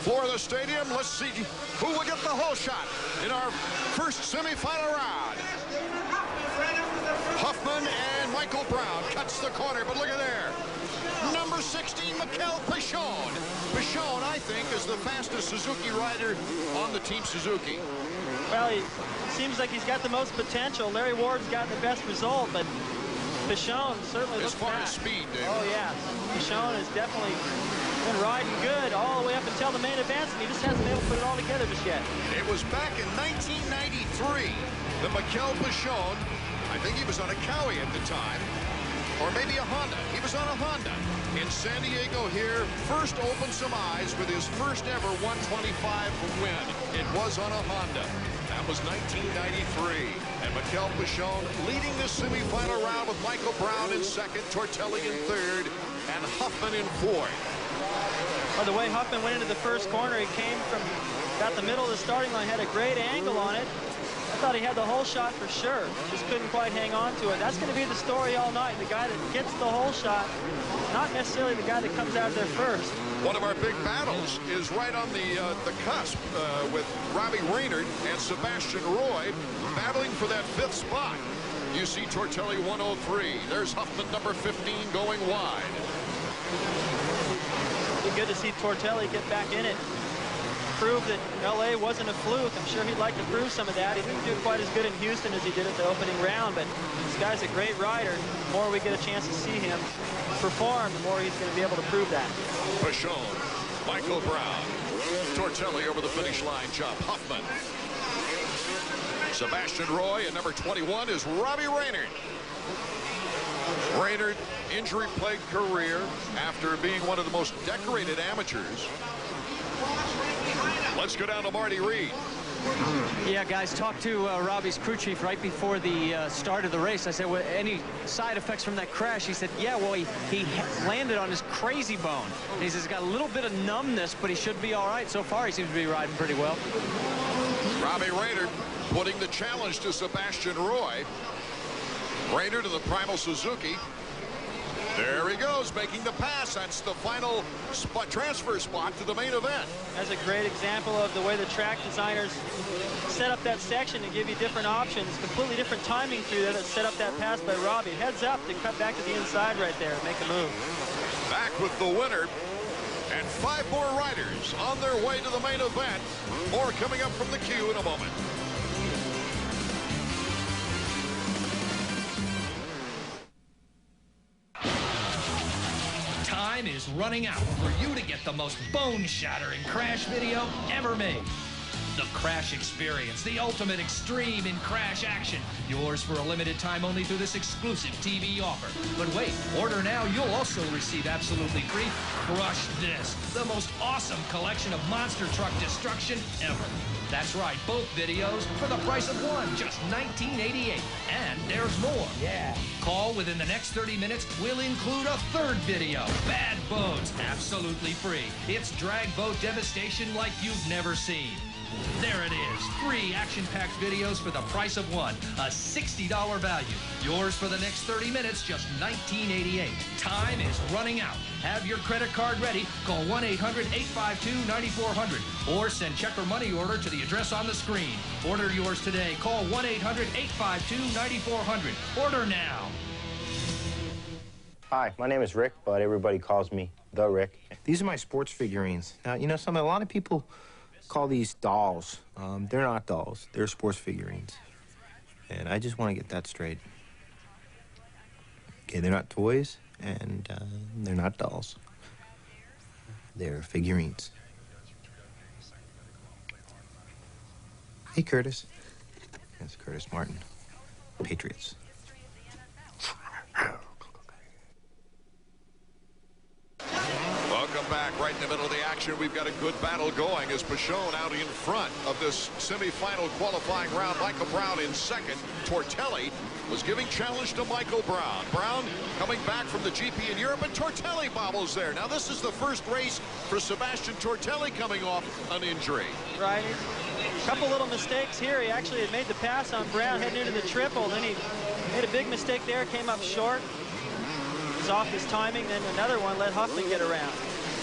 floor of the stadium. Let's see who will get the whole shot in our first semifinal round. Huffman and Michael Brown cuts the corner, but look at there. Number 16, Mikel Pichon. Pichon, I think, is the fastest Suzuki rider on the Team Suzuki. Well, he seems like he's got the most potential. Larry Ward's gotten the best result, but Pichon certainly looks fast. As far as speed, David. Oh, yeah. Pichon has definitely been riding good all the way up until the main events, and he just hasn't been able to put it all together just yet. It was back in 1993 that Mikel Pichon, I think he was on a Cowie at the time, or maybe a Honda. He was on a Honda in San Diego here. First opened some eyes with his first ever 125 win. It was on a Honda. That was 1993. And Mikel Pichon leading the semifinal round with Michael Brown in second, Tortelli in third, and Huffman in fourth. Well, the way Huffman went into the first corner, he came from about the middle of the starting line, had a great angle on it. I thought he had the whole shot for sure. Just couldn't quite hang on to it. That's going to be the story all night. The guy that gets the whole shot, not necessarily the guy that comes out of there first. One of our big battles is right on the cusp with Robbie Raynard and Sebastian Roy battling for that fifth spot. You see Tortelli 103. There's Huffman number 15 going wide. It'd be good to see Tortelli get back in it. Prove that LA wasn't a fluke. I'm sure he'd like to prove some of that. He didn't do quite as good in Houston as he did at the opening round, but this guy's a great rider. The more we get a chance to see him perform, the more he's going to be able to prove that. Pichon, Michael Brown, Tortelli over the finish line jump. Huffman, Sebastian Roy, and number 21 is Robbie Raynard. Raynard, injury-plagued career after being one of the most decorated amateurs. Let's go down to Marty Reed. Yeah, guys, talked to Robbie's crew chief right before the start of the race. I said, well, any side effects from that crash? He said, yeah, well, he landed on his crazy bone. He says he's got a little bit of numbness, but he should be all right. So far, he seems to be riding pretty well. Robbie Raynard putting the challenge to Sebastian Roy. Raynard to the Primal Suzuki. There he goes, making the pass. That's the final transfer spot to the main event. That's a great example of the way the track designers set up that section to give you different options, completely different timing through there that set up that pass by Robbie. Heads up to cut back to the inside right there and make a move. Back with the winner, and 5 more riders on their way to the main event. More coming up from the queue in a moment. Time is running out for you to get the most bone-shattering crash video ever made. The Crash Experience, the ultimate extreme in crash action. Yours for a limited time only through this exclusive TV offer. But wait, order now, you'll also receive absolutely free Crush This, the most awesome collection of monster truck destruction ever. That's right, both videos for the price of one, just $19.88. And there's more. Yeah. Call within the next 30 minutes. We'll include a third video. Bad Boats, absolutely free. It's drag boat devastation like you've never seen. There it is. 3 action-packed videos for the price of one. A $60 value. Yours for the next 30 minutes, just $19.88. Time is running out. Have your credit card ready. Call 1-800-852-9400 or send check or money order to the address on the screen. Order yours today. Call 1-800-852-9400. Order now. Hi, my name is Rick, but everybody calls me The Rick. These are my sports figurines. Now, you know, a lot of people call these dolls. They're not dolls. They're sports figurines. And I just want to get that straight. Okay, they're not toys, and they're not dolls. They're figurines. Hey, Curtis. That's Curtis Martin. Patriots. Welcome back. Right in the middle of the action, we've got a good battle going as Pichon out in front of this semifinal qualifying round. Michael Brown in second. Tortelli was giving challenge to Michael Brown. Brown coming back from the GP in Europe, and Tortelli bobbles there. Now, this is the first race for Sebastian Tortelli coming off an injury. Right. A couple little mistakes here. He actually had made the pass on Brown heading into the triple. Then he made a big mistake there, came up short. was off his timing, then another one let Huffman get around.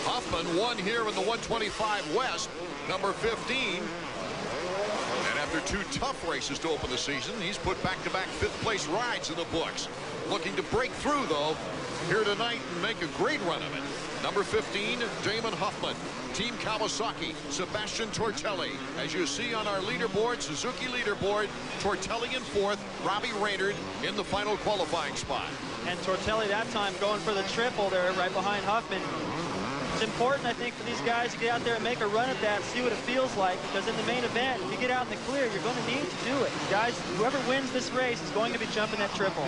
Huffman won here in the 125 West, number 15. And after 2 tough races to open the season, he's put back-to-back 5th-place rides in the books. Looking to break through, though, here tonight and make a great run of it. Number 15, Damon Huffman. Team Kawasaki, Sebastian Tortelli. As you see on our leaderboard, Suzuki leaderboard, Tortelli in 4th, Robbie Reynard in the final qualifying spot. And Tortelli that time going for the triple there right behind Huffman. It's important, I think, for these guys to get out there and make a run at that, see what it feels like, because in the main event, if you get out in the clear, you're going to need to do it. Guys, whoever wins this race is going to be jumping that triple.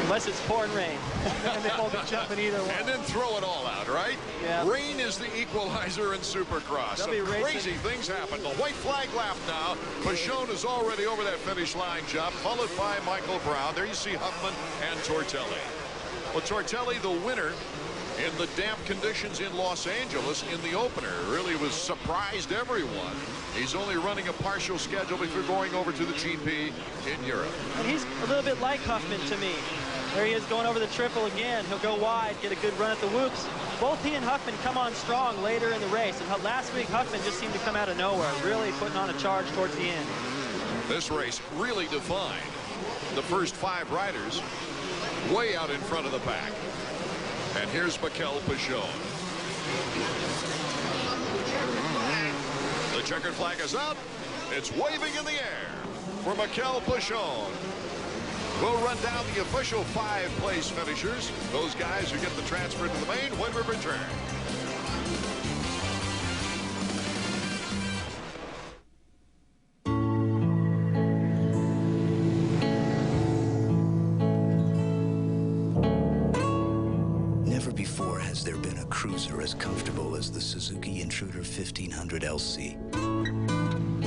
Unless it's pouring rain. And they won't be jumping either one. And then throw it all out, right? Yeah. Rain is the equalizer in Supercross. Some crazy things happen. The white flag lap now. Pashone is already over that finish line jump, followed by Michael Brown. There you see Huffman and Tortelli. Well, Tortelli, the winner in the damp conditions in Los Angeles in the opener, really was surprised everyone. He's only running a partial schedule before going over to the GP in Europe. And he's a little bit like Huffman to me. There he is going over the triple again. He'll go wide, get a good run at the whoops. Both he and Huffman come on strong later in the race. And last week, Huffman just seemed to come out of nowhere, really putting on a charge towards the end. This race really defined the first 5 riders way out in front of the pack. And here's Mikel Pashone. The checkered flag is up. It's waving in the air for Mikel Pashone. We'll run down the official 5-place finishers. Those guys who get the transfer to the main when we return. Never before has there been a cruiser as comfortable as the Suzuki Intruder 1500 LC.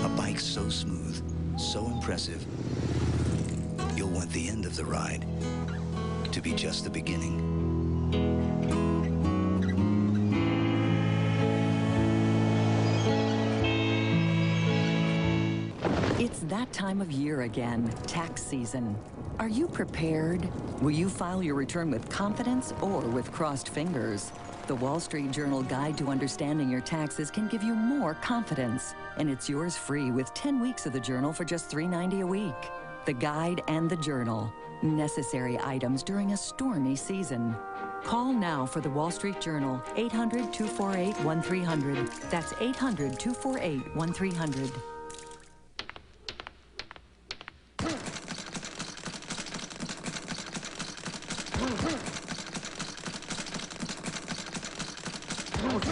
A bike so smooth, so impressive, you'll want the end of the ride to be just the beginning. It's that time of year again, tax season. Are you prepared? Will you file your return with confidence or with crossed fingers? The Wall Street Journal Guide to Understanding Your Taxes can give you more confidence. And it's yours free with 10 weeks of the journal for just $3.90 a week. The Guide and the Journal. Necessary items during a stormy season. Call now for the Wall Street Journal, 800-248-1300. That's 800-248-1300.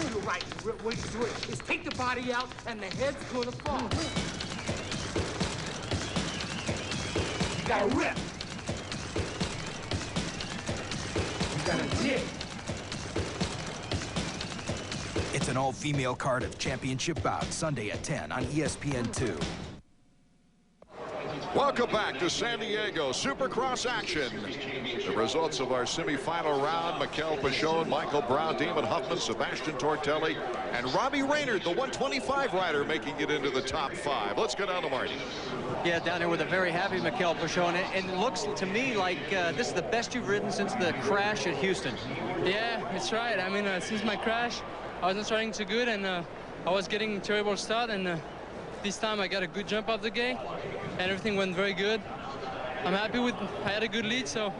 You're right. The way to do it is take the body out and the head's gonna fall. You gotta rip. You gotta dig. It's an all-female card of championship bout Sunday at 10 on ESPN2. Welcome back to San Diego Supercross action. The results of our semifinal round: Mikel Pashone, Michael Brown, Damon Huffman, Sebastian Tortelli, and Robbie Reynard, the 125 rider, making it into the top 5. Let's go down to Marty. Yeah, down here with a very happy Mikel Pashone, and it looks to me like this is the best you've ridden since the crash at Houston. Yeah, it's right. I mean, since my crash, I wasn't starting too good, and I was getting a terrible start, and this time I got a good jump off the gate, and everything went very good. I'm happy with, I had a good lead, so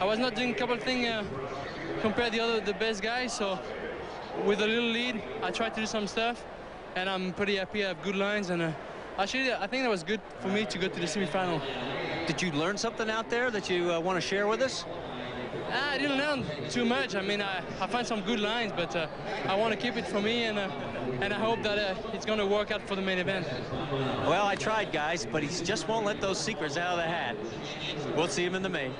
I was not doing a couple of things compared to the best guys, so with a little lead, I tried to do some stuff, and I'm pretty happy I have good lines, and actually, I think that was good for me to go to the semifinal. Did you learn something out there that you want to share with us? I didn't learn too much. I mean, I found some good lines, but I want to keep it for me, and I hope that it's going to work out for the main event. Well, I tried, guys, but he just won't let those secrets out of the hat. We'll see him in the main.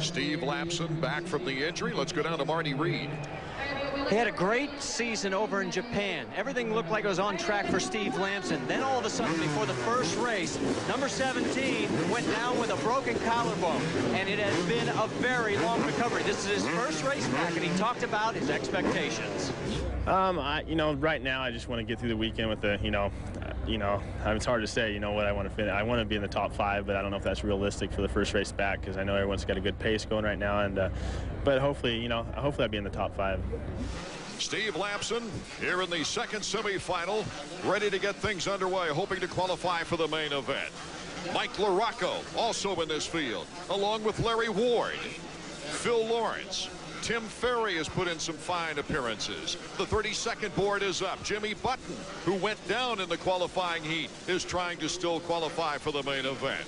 Steve Lamson back from the injury. Let's go down to Marty Reed. He had a great season over in Japan. Everything looked like it was on track for Steve Lamson. Then all of a sudden, before the first race, number 17 went down with a broken collarbone, and it has been a very long recovery. This is his first race back, and he talked about his expectations. You know, right now I just want to get through the weekend with you know, it's hard to say, you know, what I want to finish. I want to be in the top 5, but I don't know if that's realistic for the first race back, because I know everyone's got a good pace going right now. And but hopefully, you know, hopefully I'll be in the top 5. Steve Lampson here in the second semifinal, ready to get things underway, hoping to qualify for the main event. Mike LaRocco also in this field, along with Larry Ward, Phil Lawrence. Tim Ferry has put in some fine appearances. The 32nd board is up. Jimmy Button, who went down in the qualifying heat, is trying to still qualify for the main event.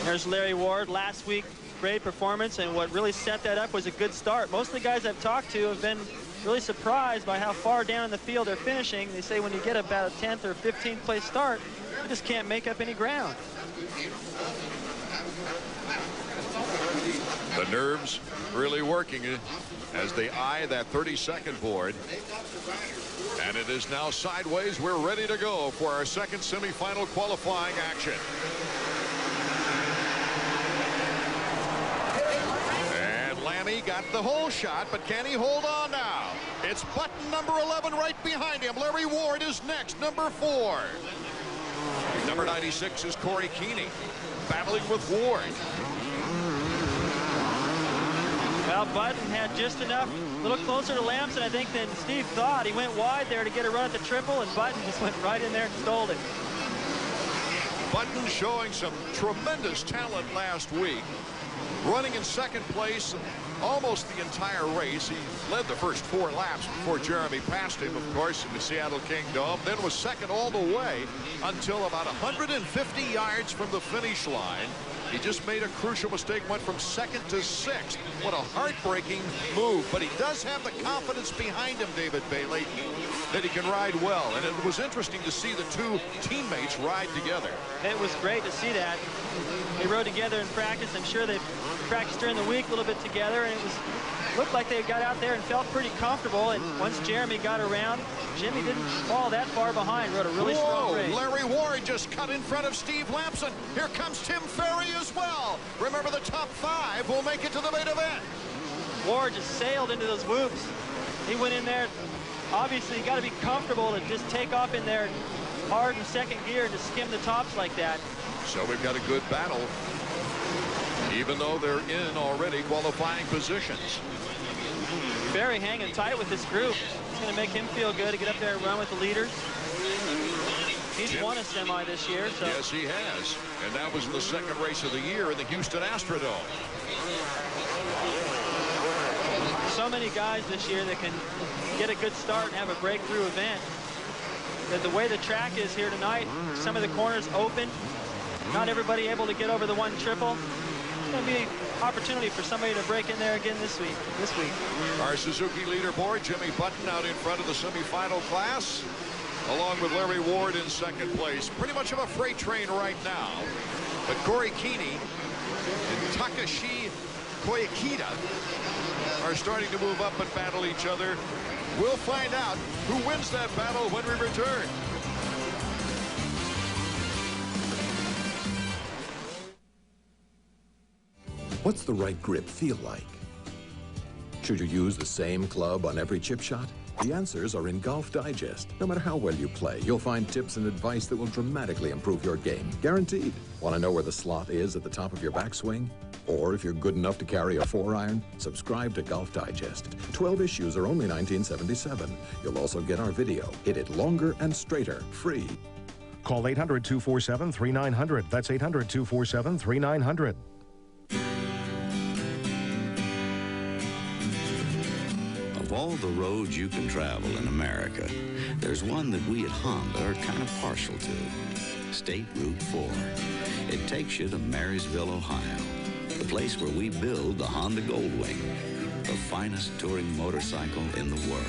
There's Larry Ward. Last week, great performance, and what really set that up was a good start. Most of the guys I've talked to have been really surprised by how far down in the field they're finishing. They say when you get about a 10th or 15th place start, you just can't make up any ground. The nerves really working as they eye that 32nd board. And it is now sideways. We're ready to go for our second semifinal qualifying action. And Lanny got the hole shot, but can he hold on now? It's Button, number 11, right behind him. Larry Ward is next, number 4. Number 96 is Corey Keeney, battling with Ward. Well, Button had just enough, a little closer to Lampson, I think, than Steve thought. He went wide there to get a run at the triple, and Button just went right in there and stole it. Button showing some tremendous talent last week, running in second place almost the entire race. He led the first 4 laps before Jeremy passed him, of course, in the Seattle Kingdom. Then was second all the way until about 150 yards from the finish line. He just made a crucial mistake, went from 2nd to 6th. What a heartbreaking move. But he does have the confidence behind him, David Bailey, that he can ride well. And it was interesting to see the 2 teammates ride together. It was great to see that. They rode together in practice. I'm sure they practiced during the week a little bit together, and it looked like they got out there and felt pretty comfortable. And once Jeremy got around, Jimmy didn't fall that far behind. Rode a really strong race. Larry Ward just cut in front of Steve Lampson. Here comes Tim Ferry as well. Remember, the top 5 will make it to the main event. Ward just sailed into those whoops. He went in there. Obviously, you got to be comfortable to just take off in there hard in second gear and just skim the tops like that. So we've got a good battle, even though they're in already qualifying positions. Ferry hanging tight with this group. It's going to make him feel good to get up there and run with the leaders. He's won a semi this year. So. Yes, he has. And that was in the second race of the year in the Houston Astrodome. So many guys this year that can get a good start and have a breakthrough event. The way the track is here tonight, some of the corners open. Not everybody able to get over the 1 triple. It's going to be an opportunity for somebody to break in there again this week. Our Suzuki leaderboard, Jimmy Button out in front of the semifinal class, along with Larry Ward in second place. Pretty much of a freight train right now. But Corey Keeney and Takashi Koikita are starting to move up and battle each other. We'll find out who wins that battle when we return. What's the right grip feel like? Should you use the same club on every chip shot? The answers are in Golf Digest. No matter how well you play, you'll find tips and advice that will dramatically improve your game. Guaranteed. Want to know where the slot is at the top of your backswing? Or if you're good enough to carry a 4-iron, subscribe to Golf Digest. 12 issues are only $19.77. You'll also get our video. Hit it longer and straighter, free. Call 800-247-3900. That's 800-247-3900. Of all the roads you can travel in America, there's one that we at Honda are kind of partial to. State Route 4. It takes you to Marysville, Ohio, the place where we build the Honda Goldwing, the finest touring motorcycle in the world.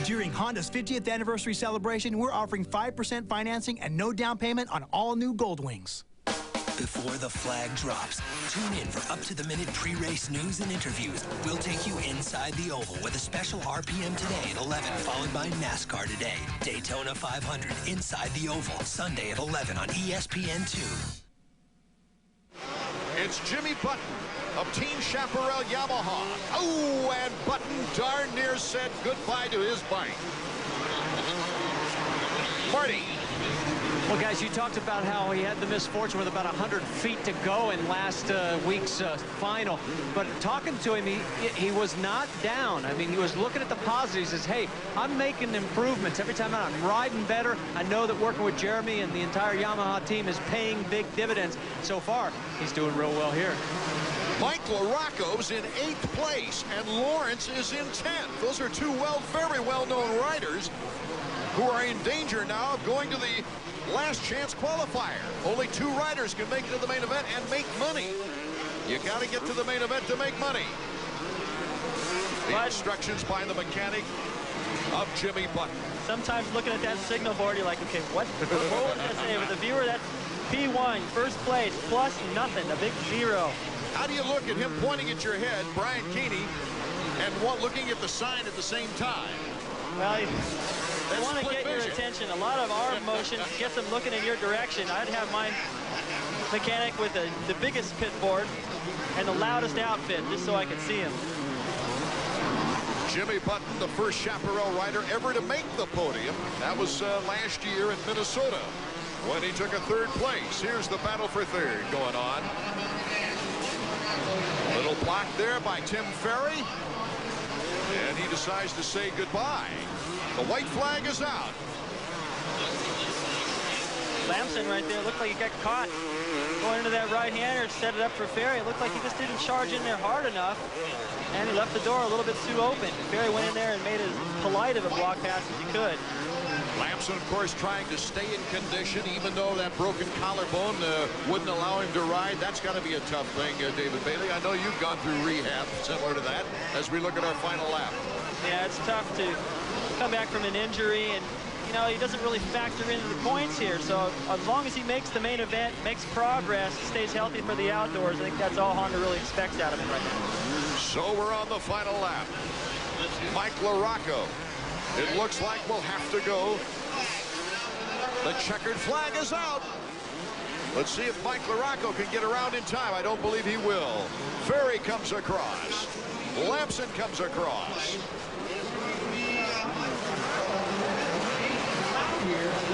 During Honda's 50th anniversary celebration, we're offering 5% financing and no down payment on all new Goldwings. Before the flag drops, tune in for up-to-the-minute pre-race news and interviews. We'll take you inside the oval with a special RPM today at 11, followed by NASCAR Today, Daytona 500, Inside the Oval, Sunday at 11 on ESPN2. It's Jimmy Button of Team Chaparral Yamaha. Oh, and Button darn near said goodbye to his bike. Marty. Well, guys, you talked about how he had the misfortune with about 100 feet to go in last week's final. But talking to him, he was not down. I mean, he was looking at the positives. He says, hey, I'm making improvements. Every time I'm riding better. I know that working with Jeremy and the entire Yamaha team is paying big dividends. So far, he's doing real well here. Mike LaRocco's in 8th place, and Lawrence is in 10th. Those are two very well-known riders who are in danger now of going to the last chance qualifier. Only 2 riders can make it to the main event and make money. You got to get to the main event to make money. The instructions by the mechanic of Jimmy Button. Sometimes looking at that signal board, you're like, okay, what was that say? With the viewer, that's P1, first place, plus nothing, a big 0. How do you look at him pointing at your head, Brian Keeney, and looking at the sign at the same time? Well, they want to get your attention. A lot of arm motion gets them looking in your direction. I'd have my mechanic with the biggest pit board and the loudest outfit, just so I could see him. Jimmy Button, the first Chaparral rider ever to make the podium. That was last year in Minnesota when he took a 3rd place. Here's the battle for 3rd going on. Little block there by Tim Ferry. And he decides to say goodbye. The white flag is out. Lamson right there looked like he got caught going into that right-hander, set it up for Ferry. It looked like he just didn't charge in there hard enough, and he left the door a little bit too open. Ferry went in there and made as polite of a block pass as he could. Lamson, of course, trying to stay in condition, even though that broken collarbone wouldn't allow him to ride. That's got to be a tough thing, David Bailey. I know you've gone through rehab similar to that as we look at our final lap. Yeah, it's tough to come back from an injury, and you know, he doesn't really factor into the points here. So as long as he makes the main event, makes progress, stays healthy for the outdoors, I think that's all Honda really expects out of him right now. So we're on the final lap. Mike LaRocco. It looks like we'll have to go. The checkered flag is out. Let's see if Mike LaRocco can get around in time. I don't believe he will. Ferry comes across. Lamson comes across.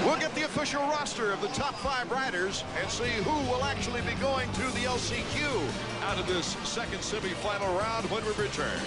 We'll get the official roster of the top 5 riders and see who will actually be going to the LCQ out of this second semifinal round when we return.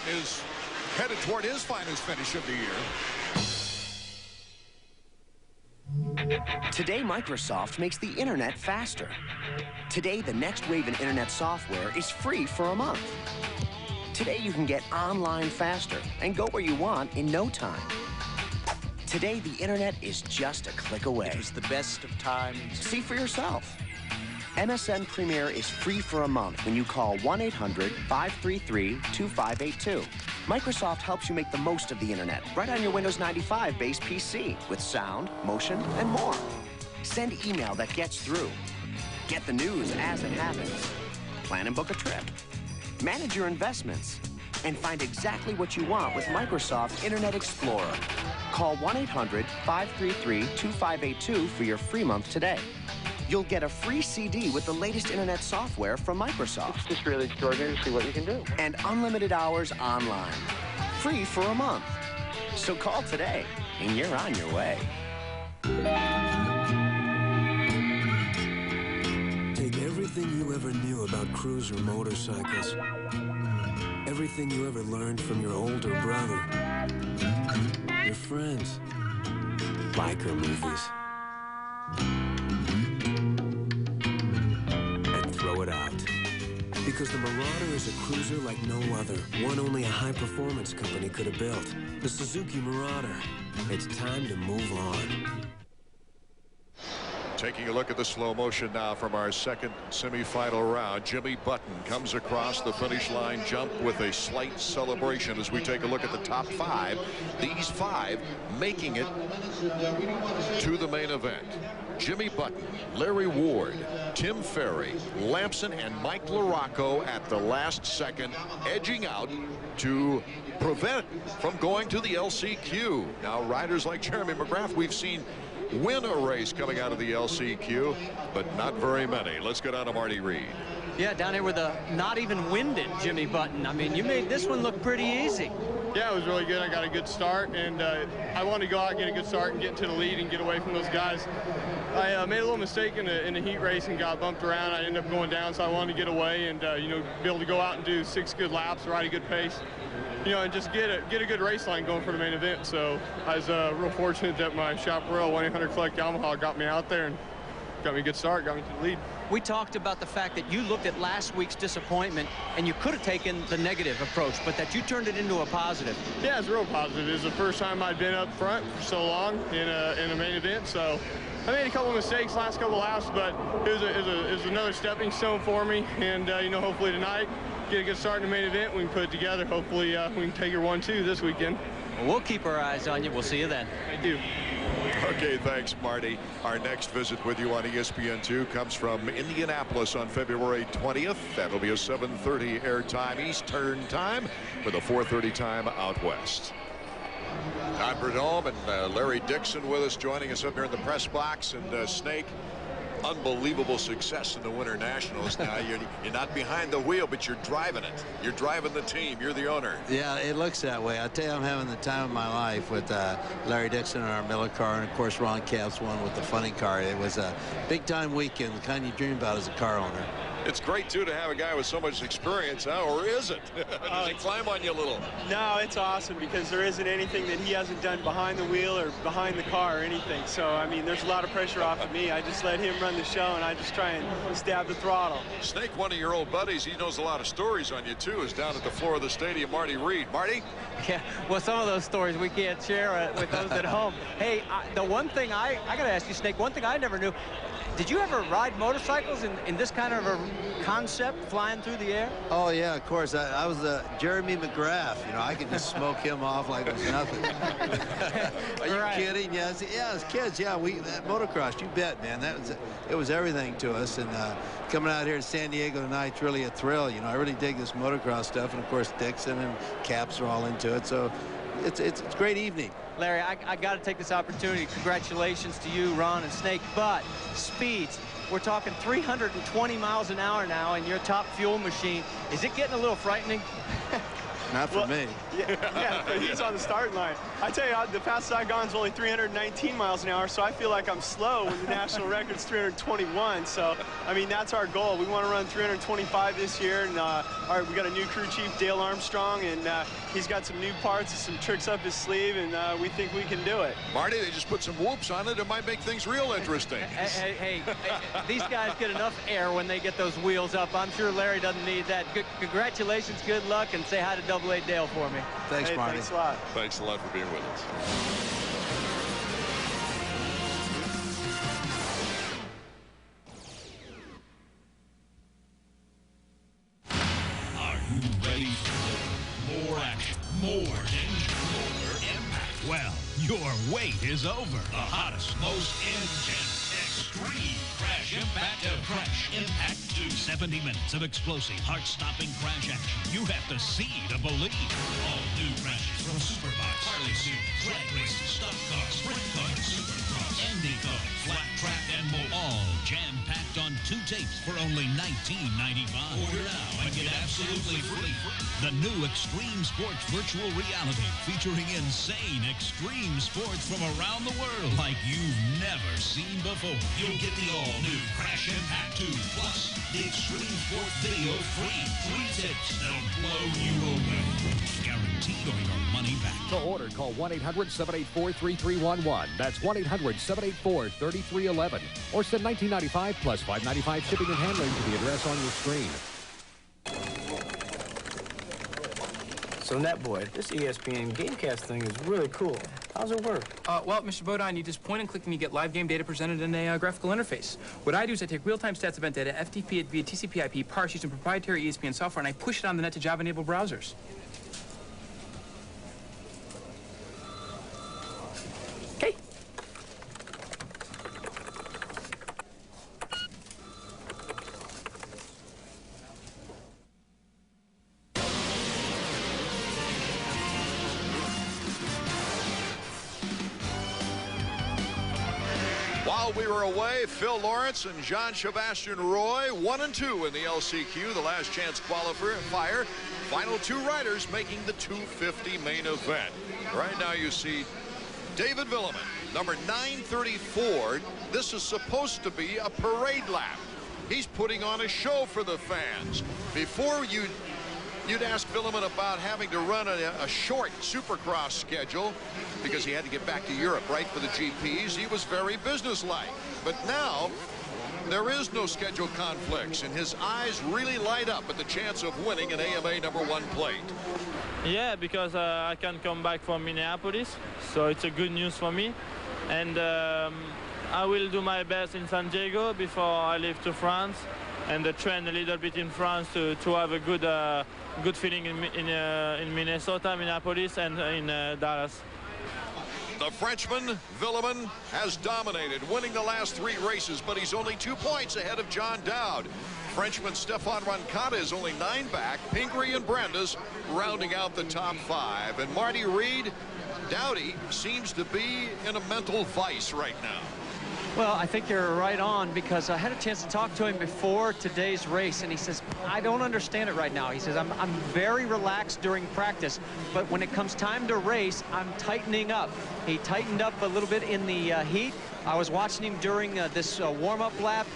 Is headed toward his finest finish of the year. Today, Microsoft makes the internet faster. Today, the next wave in internet software is free for a month. Today, you can get online faster and go where you want in no time. Today, the internet is just a click away. It was the best of times. See for yourself. MSN Premier is free for a month when you call 1-800-533-2582. Microsoft helps you make the most of the internet right on your Windows 95 based PC with sound, motion, and more. Send email that gets through. Get the news as it happens. Plan and book a trip. Manage your investments. And find exactly what you want with Microsoft Internet Explorer. Call 1-800-533-2582 for your free month today. You'll get a free CD with the latest internet software from Microsoft. It's just really extraordinary to see what you can do. And unlimited hours online. Free for a month. So call today, and you're on your way. Take everything you ever knew about cruiser motorcycles. Everything you ever learned from your older brother. Your friends. Biker movies. Throw it out. Because the Marauder is a cruiser like no other. One only a high-performance company could have built. The Suzuki Marauder. It's time to move on. Taking a look at the slow motion now from our second semifinal round. Jimmy Button comes across the finish line jump with a slight celebration as we take a look at the top 5. These 5 making it to the main event. Jimmy Button, Larry Ward, Tim Ferry, Lamson, and Mike LaRocco at the last second, edging out to prevent from going to the LCQ. Now, riders like Jeremy McGrath, we've seen win a race coming out of the LCQ, but not very many. Let's get on to Marty Reed. Yeah, down here with a not even winded Jimmy Button. I mean, you made this one look pretty easy. Yeah, it was really good. I got a good start, and I wanted to go out and get a good start and get into the lead and get away from those guys. I made a little mistake in the heat race and got bumped around. I ended up going down, so I wanted to get away and you know, be able to go out and do 6 good laps, ride a good pace, you know, and just get a good race line going for the main event. So I was real fortunate that my chaparral 1-800 Collect Yamaha got me out there and got me a good start, got me to the lead. We talked about the fact that you looked at last week's disappointment and you could have taken the negative approach, but that you turned it into a positive. Yeah, it's real positive. It was the first time I'd been up front for so long in a main event, so I made a couple mistakes last couple laps, but it was another stepping stone for me, and you know, hopefully tonight get a good start in the main event. We can put it together. Hopefully we can take her 1-2 this weekend. Well, we'll keep our eyes on you. We'll see you then. Thank you. Okay, thanks, Marty. Our next visit with you on ESPN2 comes from Indianapolis on February 20th. That'll be a 7:30 airtime Eastern time with a 4:30 time out west. Don Prudhomme and Larry Dixon with us, joining us up here in the press box. And Snake, unbelievable success in the Winter Nationals. Now you're not behind the wheel, but you're driving it. You're driving the team. You're the owner. Yeah, it looks that way. I tell you, I'm having the time of my life with Larry Dixon in our Miller car, and of course Ron Capps won with the funny car. It was a big time weekend, the kind you dream about as a car owner. It's great, too, to have a guy with so much experience, huh? Or is it? Does he climb on you a little? No, it's awesome because there isn't anything that he hasn't done behind the wheel or behind the car or anything. So, I mean, there's a lot of pressure off of me. I just let him run the show, and I just try and stab the throttle. Snake, one of your old buddies, he knows a lot of stories on you, too, is down at the floor of the stadium, Marty Reed. Marty? Yeah, well, some of those stories we can't share with those at home. Hey, the one thing I got to ask you, Snake, one thing I never knew. Did you ever ride motorcycles in this kind of a concept, flying through the air? Oh, yeah, of course. I was Jeremy McGrath. You know, I could just smoke him off like it was nothing. Are you kidding? Yes, yeah, as kids, yeah, that motocross, you bet, man. It was everything to us. And coming out here to San Diego tonight's really a thrill. You know, I really dig this motocross stuff. And, of course, Dixon and Capps are all into it. So it's a great evening. Larry, I got to take this opportunity. Congratulations to you, Ron and Snake. But speeds, we're talking 320 miles an hour now in your top fuel machine. Is it getting a little frightening? Not for me. Yeah, he's on the starting line. I tell you, the fastest I've gone is only 319 miles an hour, so I feel like I'm slow when the national record's 321. So, I mean, that's our goal. We want to run 325 this year, and we got a new crew chief, Dale Armstrong, and he's got some new parts and some tricks up his sleeve, and we think we can do it. Marty, they just put some whoops on it. It might make things real interesting. Hey, these guys get enough air when they get those wheels up. I'm sure Larry doesn't need that. Congratulations, good luck, and say hi to Double-A Dale for me. Thanks, Marty. Thanks a lot. Thanks a lot for being with us. Are you ready for more action, more danger, more impact? Well, your wait is over. The hottest, most intense, extreme Crash Impact of Crash Impact 2. 70 minutes of explosive, heart-stopping crash action. You have to see to believe. All new crashes from Supercross, Harley Suits, drag races, stock cars, sprint cars, Supercross, Indy cars, flat track, and more. All jam-packed on 2 tapes for only $19.95. Order now and get absolutely free. The new Extreme Sports Virtual Reality, featuring insane extreme sports from around the world like you've never seen before. You'll get the all-new Crash Impact 2 plus the Extreme Sports video free. 3 tips that'll blow you away. Guaranteed or your money back. To order, call 1-800-784-3311. That's 1-800-784-3311. Or send $19.95 plus $5.95 shipping and handling to the address on your screen. So, Netboy, this ESPN Gamecast thing is really cool. How's it work? Well, Mr. Bodine, you just point and click and you get live game data presented in a graphical interface. What I do is I take real-time stats event data, FTP it via TCP/IP, parse using proprietary ESPN software, and I push it on the net to Java-enabled browsers. Okay. While we were away, Phil Lawrence and Jean-Sebastian Roy, 1 and 2 in the LCQ, the last chance qualifier. Final 2 riders making the 250 main event. Right now you see David Villeman, number 934. This is supposed to be a parade lap. He's putting on a show for the fans. Before you'd ask Villeman about having to run a short Supercross schedule because he had to get back to Europe, right, for the GPs. He was very businesslike. But now there is no schedule conflicts, and his eyes really light up at the chance of winning an AMA #1 plate. Yeah, because I can come back from Minneapolis, so it's a good news for me. And I will do my best in San Diego before I leave to France, and train a little bit in France to have a good feeling in Minnesota, Minneapolis, and in Dallas. The Frenchman, Villeman, has dominated, winning the last 3 races, but he's only 2 points ahead of John Dowd. Frenchman Stefan Roncada is only 9 back. Pingree and Brandes rounding out the top 5. And Marty Reed, Dowdy seems to be in a mental vice right now. Well, I think you're right on, because I had a chance to talk to him before today's race, and he says, I don't understand it right now. He says, I'm very relaxed during practice, but when it comes time to race, I'm tightening up. He tightened up a little bit in the heat. I was watching him during this warm-up lap,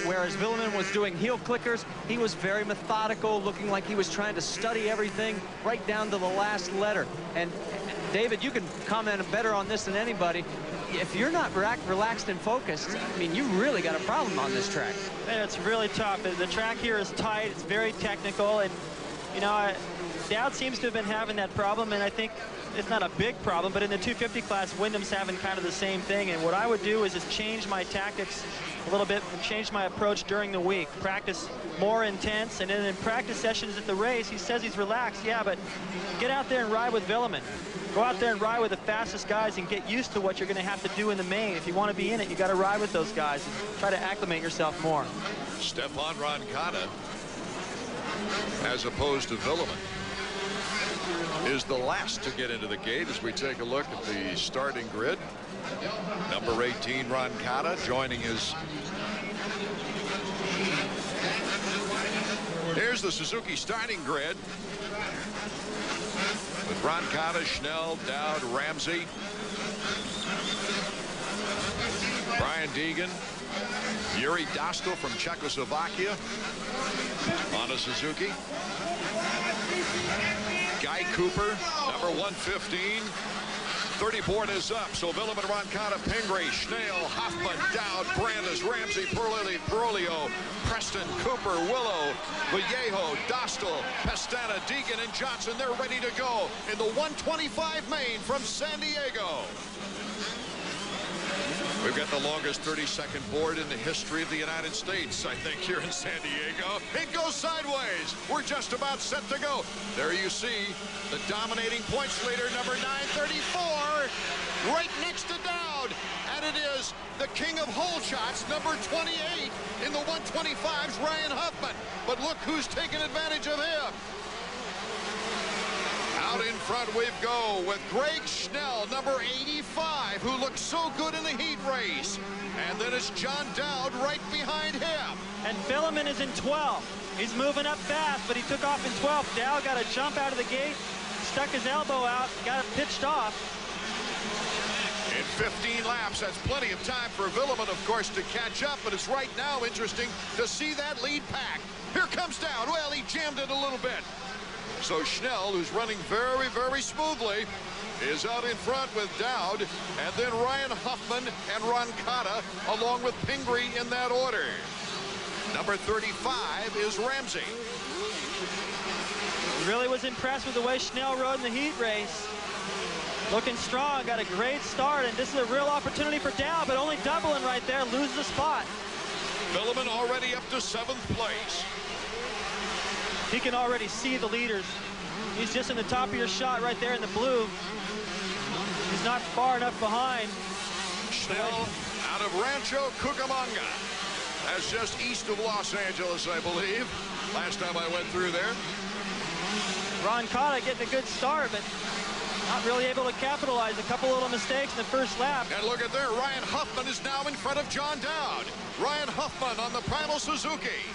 whereas Villeman was doing heel clickers. He was very methodical, looking like he was trying to study everything right down to the last letter. And David, you can comment better on this than anybody. If you're not relaxed and focused, I mean, you really got a problem on this track. Man, it's really tough. The track here is tight. It's very technical. And, you know, Dowd seems to have been having that problem, and I think it's not a big problem, but in the 250 class, Wyndham's having kind of the same thing. And what I would do is just change my tactics a little bit and change my approach during the week. Practice more intense, and then in practice sessions at the race, he says he's relaxed. Yeah, but get out there and ride with Villeman. Go out there and ride with the fastest guys and get used to what you're going to have to do in the main. If you want to be in it, you got to ride with those guys and try to acclimate yourself more. Stefan Roncada, as opposed to Villeman, is the last to get into the gate as we take a look at the starting grid. Number 18, Roncada, joining his... Here's the Suzuki starting grid, with Roncada, Schnell, Dowd, Ramsey, Brian Deegan, Yuri Dostal from Czechoslovakia on a Suzuki, Guy Cooper, number 115. 30 board is up, so Villeman, Roncada, Pingree, Schnell, Hoffman, Dowd, Brandes, Ramsey, Perolio, Preston, Cooper, Willow, Vallejo, Dostal, Pestana, Deegan, and Johnson. They're ready to go in the 125 main from San Diego. We've got the longest 30-second board in the history of the United States, I think, here in San Diego. It goes sideways. We're just about set to go. There you see the dominating points leader, number 934, right next to Dowd. And it is the king of hole shots, number 28 in the 125s, Ryan Huffman. But look who's taking advantage of him. Out in front we go with Greg Schnell, number 85, who looked so good in the heat race. And then it's John Dowd right behind him. And Villeman is in 12th. He's moving up fast, but he took off in 12th. Dowd got a jump out of the gate, stuck his elbow out, got it pitched off. In 15 laps, that's plenty of time for Villeman, of course, to catch up, but it's right now interesting to see that lead pack. Here comes Dowd. Well, he jammed it a little bit. So Schnell, who's running very, very smoothly, is out in front with Dowd, and then Ryan Huffman and Roncada, along with Pingree in that order. Number 35 is Ramsey. Really was impressed with the way Schnell rode in the heat race. Looking strong, got a great start, and this is a real opportunity for Dowd, but only doubling right there, loses the spot. Billiman already up to 7th place. He can already see the leaders. He's just in the top of your shot right there in the blue. He's not far enough behind. Schnell out of Rancho Cucamonga. That's just east of Los Angeles, I believe. Last time I went through there. Ron Cotta getting a good start, but not really able to capitalize. A couple little mistakes in the first lap. And look at there, Ryan Huffman is now in front of John Dowd. Ryan Huffman on the Primal Suzuki.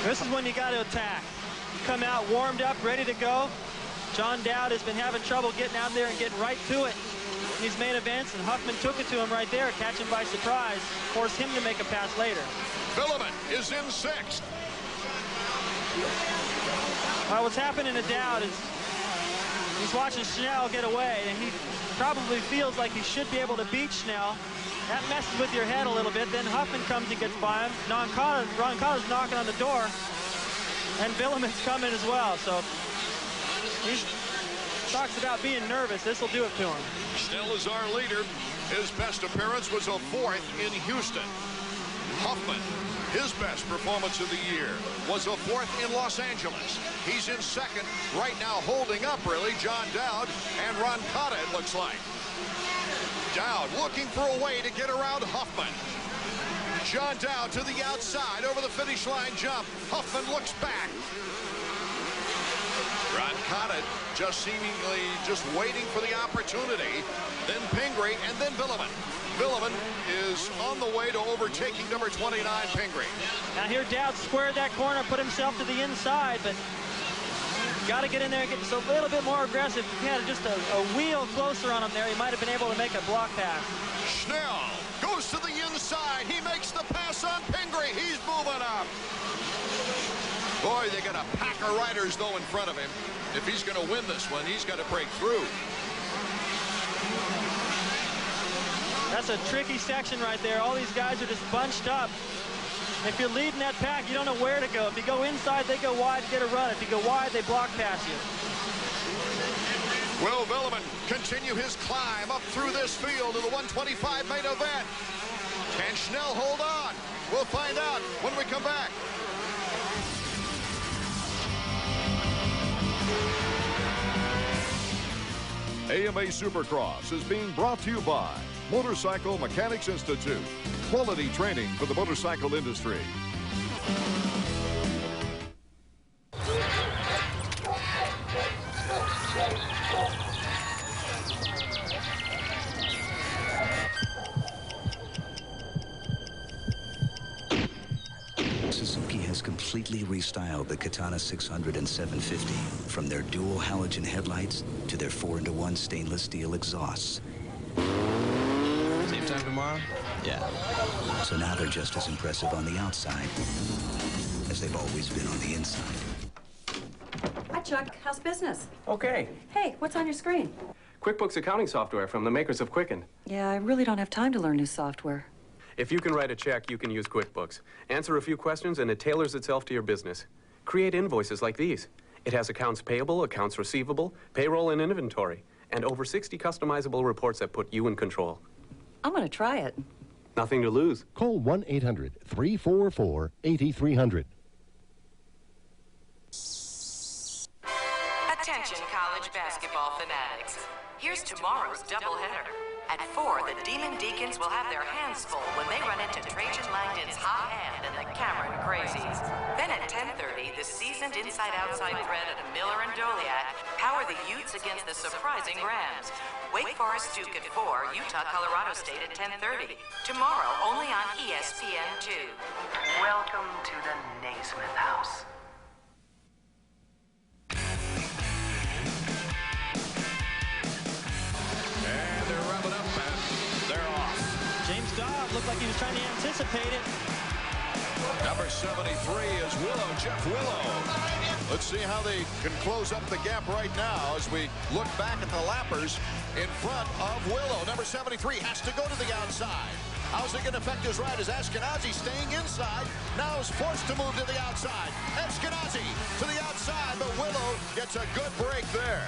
This is when you got to attack. Come out warmed up, ready to go. John Dowd has been having trouble getting out there and getting right to it in these main events, and Huffman took it to him right there, catch him by surprise, force him to make a pass later. Billiman is in 6th. Well, what's happening to Dowd is he's watching Schnell get away, and he probably feels like he should be able to beat Schnell. That messes with your head a little bit. Then Huffman comes and gets by him. Ron Cotta's knocking on the door, and Billiman's coming as well. So he talks about being nervous. This will do it to him. Schnell is our leader. His best appearance was a 4th in Houston. Huffman, his best performance of the year was a 4th in Los Angeles. He's in 2nd right now, holding up really John Dowd and Ron Cotta, it looks like. Dowd looking for a way to get around Huffman. John Dowd to the outside over the finish line jump. Huffman looks back. Ron Cotta just seemingly just waiting for the opportunity. Then Pingree and then Billiman. Billiman is on the way to overtaking number 29, Pingree. Now here Dowd squared that corner, put himself to the inside, but got to get in there and get just a little bit more aggressive. If he had just a wheel closer on him there, he might have been able to make a block pass. Schnell goes to the inside. He makes the pass on Pingree. He's moving up. Boy, they got a pack of riders, though, in front of him. If he's going to win this one, he's got to break through. That's a tricky section right there. All these guys are just bunched up. If you're leading that pack, you don't know where to go. If you go inside, they go wide to get a run. If you go wide, they block past you. Will Billiman continue his climb up through this field to the 125 main event? Can Schnell hold on? We'll find out when we come back. AMA Supercross is being brought to you by Motorcycle Mechanics Institute. Quality training for the motorcycle industry. Suzuki has completely restyled the Katana 600 and 750, from their dual halogen headlights to their 4-in-1 stainless steel exhausts. Same time tomorrow? Yeah. So now they're just as impressive on the outside as they've always been on the inside. Hi, Chuck. How's business? Okay. Hey, what's on your screen? QuickBooks accounting software from the makers of Quicken. Yeah, I really don't have time to learn new software. If you can write a check, you can use QuickBooks. Answer a few questions, and it tailors itself to your business. Create invoices like these. It has accounts payable, accounts receivable, payroll, and inventory, and over 60 customizable reports that put you in control. I'm going to try it. Nothing to lose. Call 1-800-344-8300. Attention, college basketball fanatics. Here's tomorrow's doubleheader. At 4, the Demon Deacons will have their hands full when they run into Trajan Langdon's Hot Hand and the Cameron Crazies. Then at 10:30, the seasoned inside-outside threat of Miller and Doliak power the Utes against the surprising Rams. Wake Forest Duke at 4, Utah, Colorado State at 10:30. Tomorrow, only on ESPN2. Welcome to the Naismith House. And they're revving up, and they're off. James Dodd looked like he was trying to anticipate it. Number 73 is Willow, Jeff Willow. Let's see how they can close up the gap right now as we look back at the lappers in front of Willow. Number 73 has to go to the outside. How's it going to affect his ride? Is Ashkenazi staying inside? Now is forced to move to the outside. Ashkenazi to the outside, but Willow gets a good break there.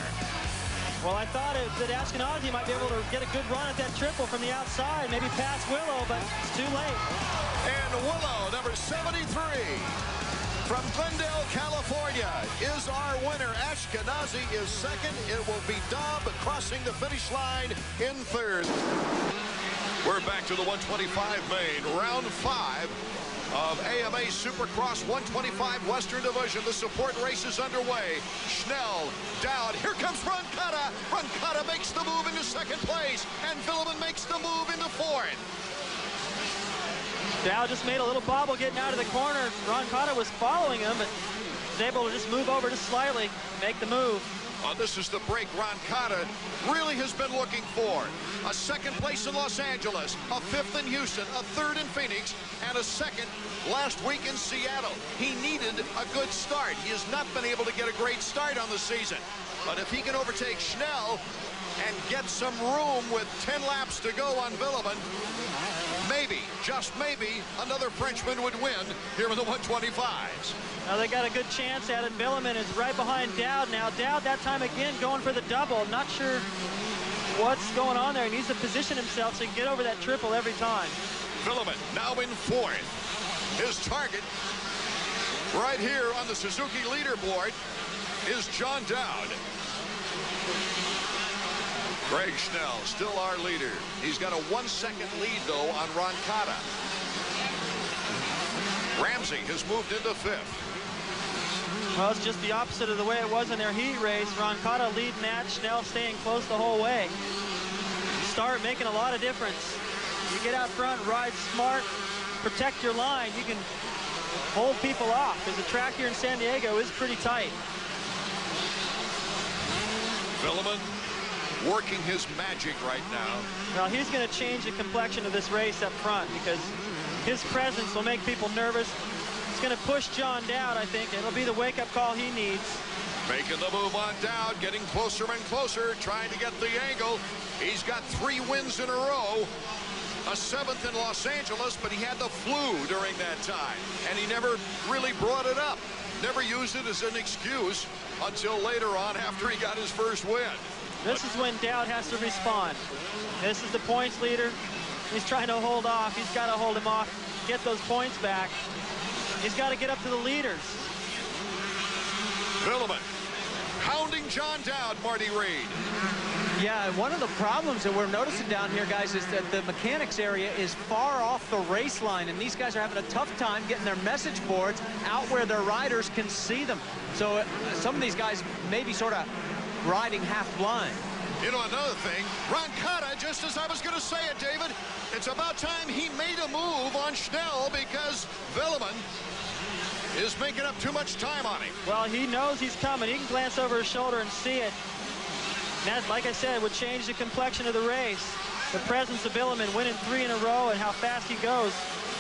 Well, I thought that Ashkenazi might be able to get a good run at that triple from the outside, maybe pass Willow, but it's too late. And Willow, number 73, from Glendale, California, is our winner. Ashkenazi is second. It will be Dobb crossing the finish line in third. We're back to the 125 main, round 5 of AMA Supercross 125 Western Division. The support race is underway. Schnell, Dowd. Here comes Roncada. Roncada makes the move into second place, and Villeman makes the move into fourth. Dowd just made a little bobble getting out of the corner. Roncada was following him, but was able to just move over just slightly, make the move. This is the break Roncada really has been looking for. A second place in Los Angeles, a fifth in Houston, a third in Phoenix, and a second last week in Seattle. He needed a good start. He has not been able to get a great start on the season. But if he can overtake Schnell and get some room with 10 laps to go on Villeman, maybe, just maybe, another Frenchman would win here in the 125s. Now they got a good chance at it. Villeman is right behind Dowd now. Dowd that time again going for the double. Not sure what's going on there. He needs to position himself so he can get over that triple every time. Villeman now in fourth. His target right here on the Suzuki leaderboard is John Dowd. Greg Schnell, still our leader. He's got a 1-second lead, though, on Roncada. Ramsey has moved into fifth. Well, it's just the opposite of the way it was in their heat race. Roncada leading that, Schnell staying close the whole way. Start making a lot of difference. You get out front, ride smart, protect your line. You can hold people off, because the track here in San Diego is pretty tight. Villeman working his magic right now. Well, he's going to change the complexion of this race up front, because his presence will make people nervous. It's going to push John Dowd, I think. It'll be the wake-up call he needs. Making the move on Dowd, getting closer and closer, trying to get the angle. He's got 3 wins in a row. A 7th in Los Angeles, but he had the flu during that time, and he never really brought it up. Never used it as an excuse until later on after he got his first win. This is when Dowd has to respond. This is the points leader. He's trying to hold off. He's got to hold him off, get those points back. He's got to get up to the leaders. Villeman hounding John Dowd, Marty Reed. Yeah, one of the problems that we're noticing down here, guys, is that the mechanics area is far off the race line, and these guys are having a tough time getting their message boards out where their riders can see them. So some of these guys may be sort of riding half blind. You know, another thing, Roncada, just as I was going to say it, David, it's about time he made a move on Schnell, because Villeman is making up too much time on him. Well, he knows he's coming. He can glance over his shoulder and see it. And that, like I said, would change the complexion of the race. The presence of Villeman winning 3 in a row and how fast he goes.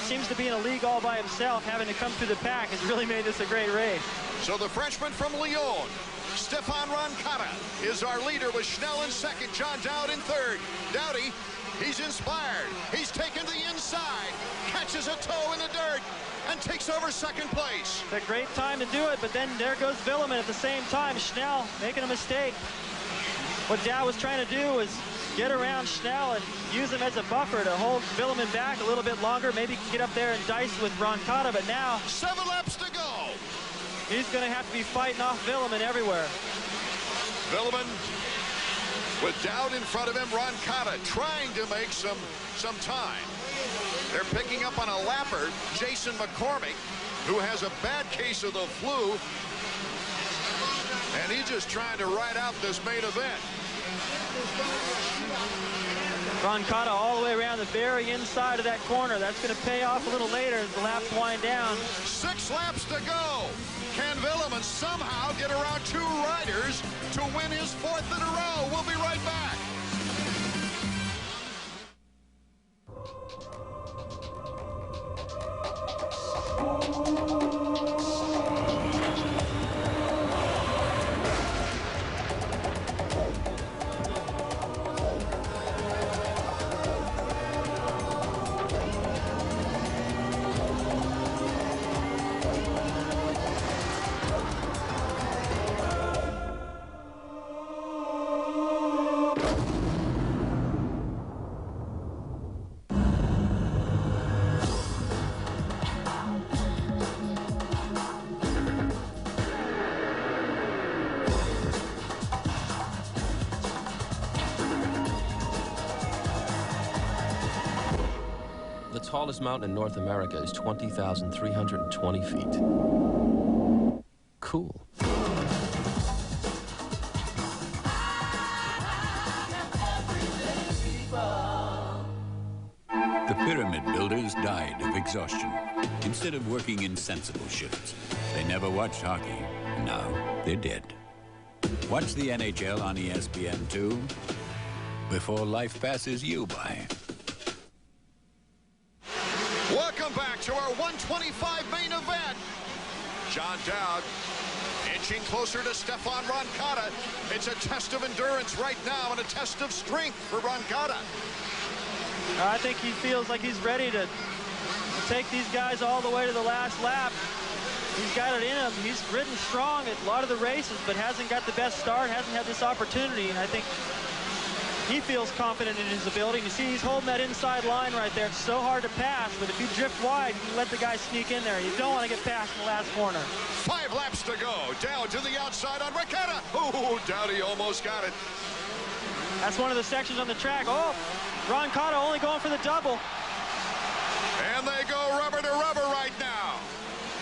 Seems to be in a league all by himself. Having to come through the pack has really made this a great race. So the Frenchman from Lyon, Stefan Roncada, is our leader with Schnell in second, John Dowd in third. Dowdy, he's inspired. He's taken the inside, catches a toe in the dirt, and takes over second place. It's a great time to do it, but then there goes Villeman at the same time. Schnell making a mistake. What Dowd was trying to do was get around Schnell and use him as a buffer to hold Villeman back a little bit longer. Maybe get up there and dice with Roncada, but now 7 laps to go. He's going to have to be fighting off Villeman everywhere. Villeman with Dowd in front of him. Roncada trying to make some time. They're picking up on a lapper, Jason McCormick, who has a bad case of the flu. And he's just trying to ride out this main event. Roncada all the way around the very inside of that corner. That's going to pay off a little later as the laps wind down. 6 laps to go. Can Villeman somehow get around 2 riders to win his 4th in a row? We'll be right back. The tallest mountain in North America is 20,320 feet. Cool. The pyramid builders died of exhaustion. Instead of working in sensible shifts, they never watched hockey. Now they're dead. Watch the NHL on ESPN2 before life passes you by. Welcome back to our 125 main event. John Dowd inching closer to Stefan Roncada. It's a test of endurance right now and a test of strength for Roncada. I think he feels like he's ready to take these guys all the way to the last lap. He's got it in him. He's ridden strong at a lot of the races, but hasn't got the best start, hasn't had this opportunity, and I think he feels confident in his ability. You see, he's holding that inside line right there. It's so hard to pass, but if you drift wide, you let the guy sneak in there. You don't want to get past in the last corner. 5 laps to go. Down to the outside on Roncada. Oh, Dowdy almost got it. That's one of the sections on the track. Oh, Roncada only going for the double. And they go rubber to rubber right now.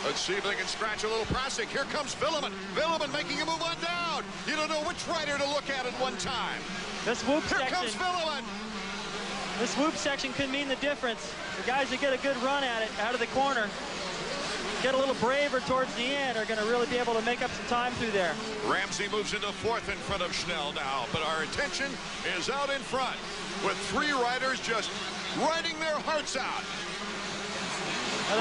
Let's see if they can scratch a little plastic. Here comes Villeman. Villeman making a move on down. You don't know which rider to look at one time. This whoop Here section. comes Villeman. This whoop section could mean the difference. The guys that get a good run at it out of the corner, get a little braver towards the end, are going to really be able to make up some time through there. Ramsey moves into 4th in front of Schnell now, but our attention is out in front with 3 riders just riding their hearts out.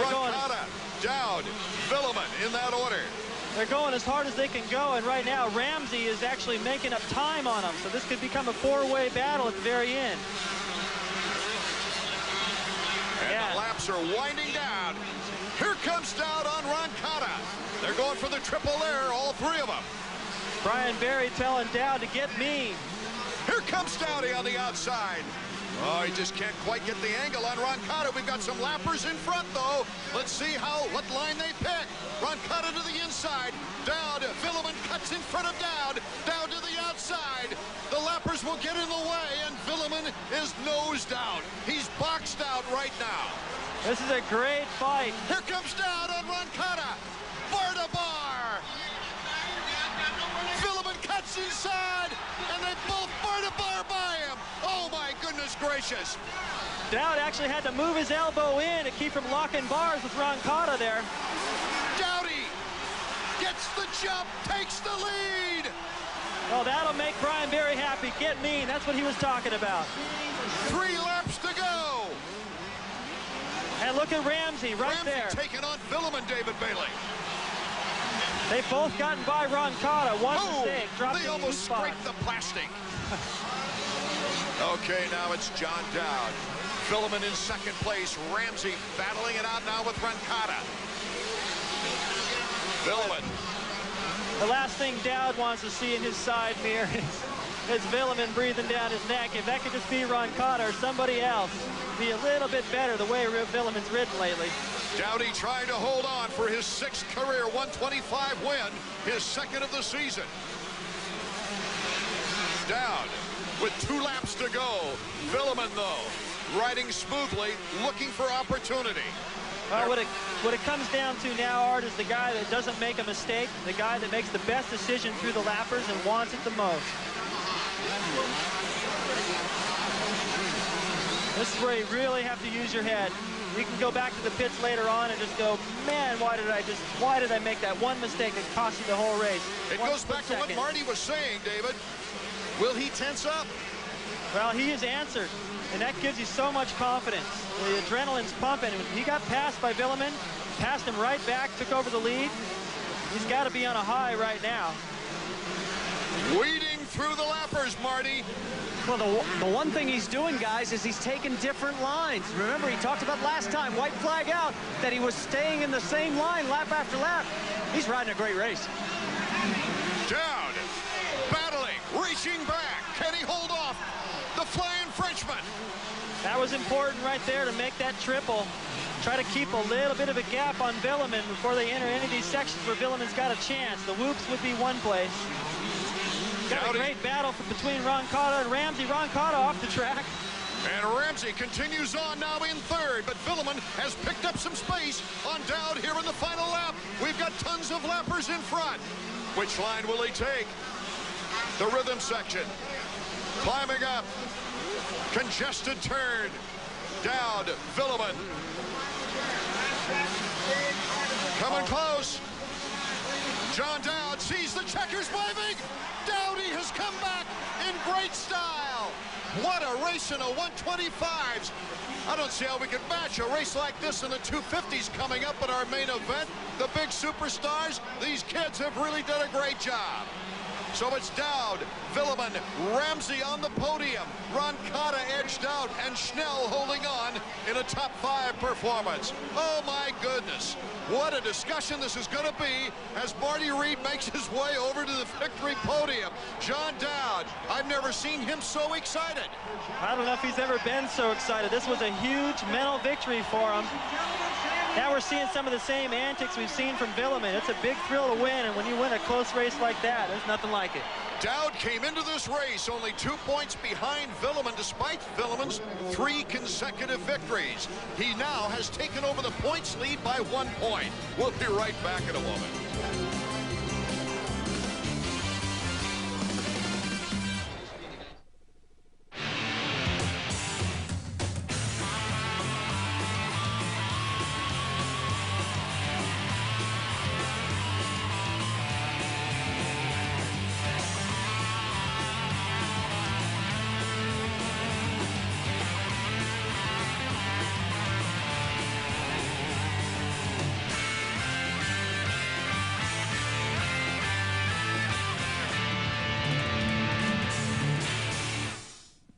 Roncada, Dowd, Villeman in that order. They're going as hard as they can go, and right now Ramsey is actually making up time on them, so this could become a 4-way battle at the very end. And the laps are winding down. Here comes Dowd on Roncada. They're going for the triple there, all 3 of them. Brian Berry telling Dowd to get mean. Here comes Dowdy on the outside. Oh, he just can't quite get the angle on Roncada. We've got some lappers in front, though. Let's see what line they pick. Roncada to the inside. Dowd, Villeman cuts in front of Dowd. Dowd to the outside. The lappers will get in the way, and Villeman is nosed out. He's boxed out right now. This is a great fight. Here comes Dowd on Roncada. Bar to bar. Villeman cuts inside, and they both bar to bar by him. Oh, my goodness gracious. Dowd actually had to move his elbow in to keep from locking bars with Roncada there. Dowdy gets the jump, takes the lead. Oh, that'll make Brian Berry happy. Get mean. That's what he was talking about. 3 laps to go. And look at Ramsey right there. Taking on Villeman, David Bailey. They've both gotten by Roncada. One mistake. They almost scraped the plastic. Okay, now it's John Dowd. Villeman in 2nd place. Ramsey battling it out now with Roncada. Villeman. The last thing Dowd wants to see in his side mirror is Villeman breathing down his neck. If that could just be Roncada or somebody else, be a little bit better the way Villeman's ridden lately. Dowdy trying to hold on for his 6th career 125 win, his 2nd of the season. Dowd with 2 laps to go. Villeman, though, riding smoothly, looking for opportunity. Well, what it comes down to now, Art, is the guy that doesn't make a mistake, the guy that makes the best decision through the lappers and wants it the most. This is where you really have to use your head. You can go back to the pits later on and just go, man, why did I make that one mistake that cost you the whole race? It goes back to what Marty was saying, David. Will he tense up? Well, he has answered, and that gives you so much confidence. The adrenaline's pumping. He got passed by Villeman, passed him right back, took over the lead. He's got to be on a high right now. Weeding through the lappers, Marty. Well, the one thing he's doing, guys, is he's taking different lines. Remember, he talked about last time, white flag out, that he was staying in the same line lap after lap. He's riding a great race. Dowd, battling, reaching back. Can he hold off the Flying Frenchman? That was important right there to make that triple. Try to keep a little bit of a gap on Villeman before they enter any of these sections where Villeman's got a chance. The whoops would be one place. Got a great battle between Roncada and Ramsey. Roncada off the track. And Ramsey continues on now in third, but Villeman has picked up some space on Dowd here in the final lap. We've got tons of lappers in front. Which line will he take? The rhythm section. Climbing up. Congested turn. Dowd, Villeman. Coming close. John Dowd sees the checkers waving. Dowdy has come back in great style. What a race in a 125s. I don't see how we can match a race like this in the 250s coming up at our main event. The big superstars, these kids have really done a great job. So it's Dowd, Villeman, Ramsey on the podium. Roncada edged out and Schnell holding on in a top 5 performance. Oh my goodness. What a discussion this is going to be as Marty Reed makes his way over to the victory podium. John Dowd, I've never seen him so excited. I don't know if he's ever been so excited. This was a huge mental victory for him. Now we're seeing some of the same antics we've seen from Villeman. It's a big thrill to win, and when you win a close race like that, there's nothing like it. Dowd came into this race only 2 points behind Villeman, despite Villeman's 3 consecutive victories. He now has taken over the points lead by 1 point. We'll be right back in a moment.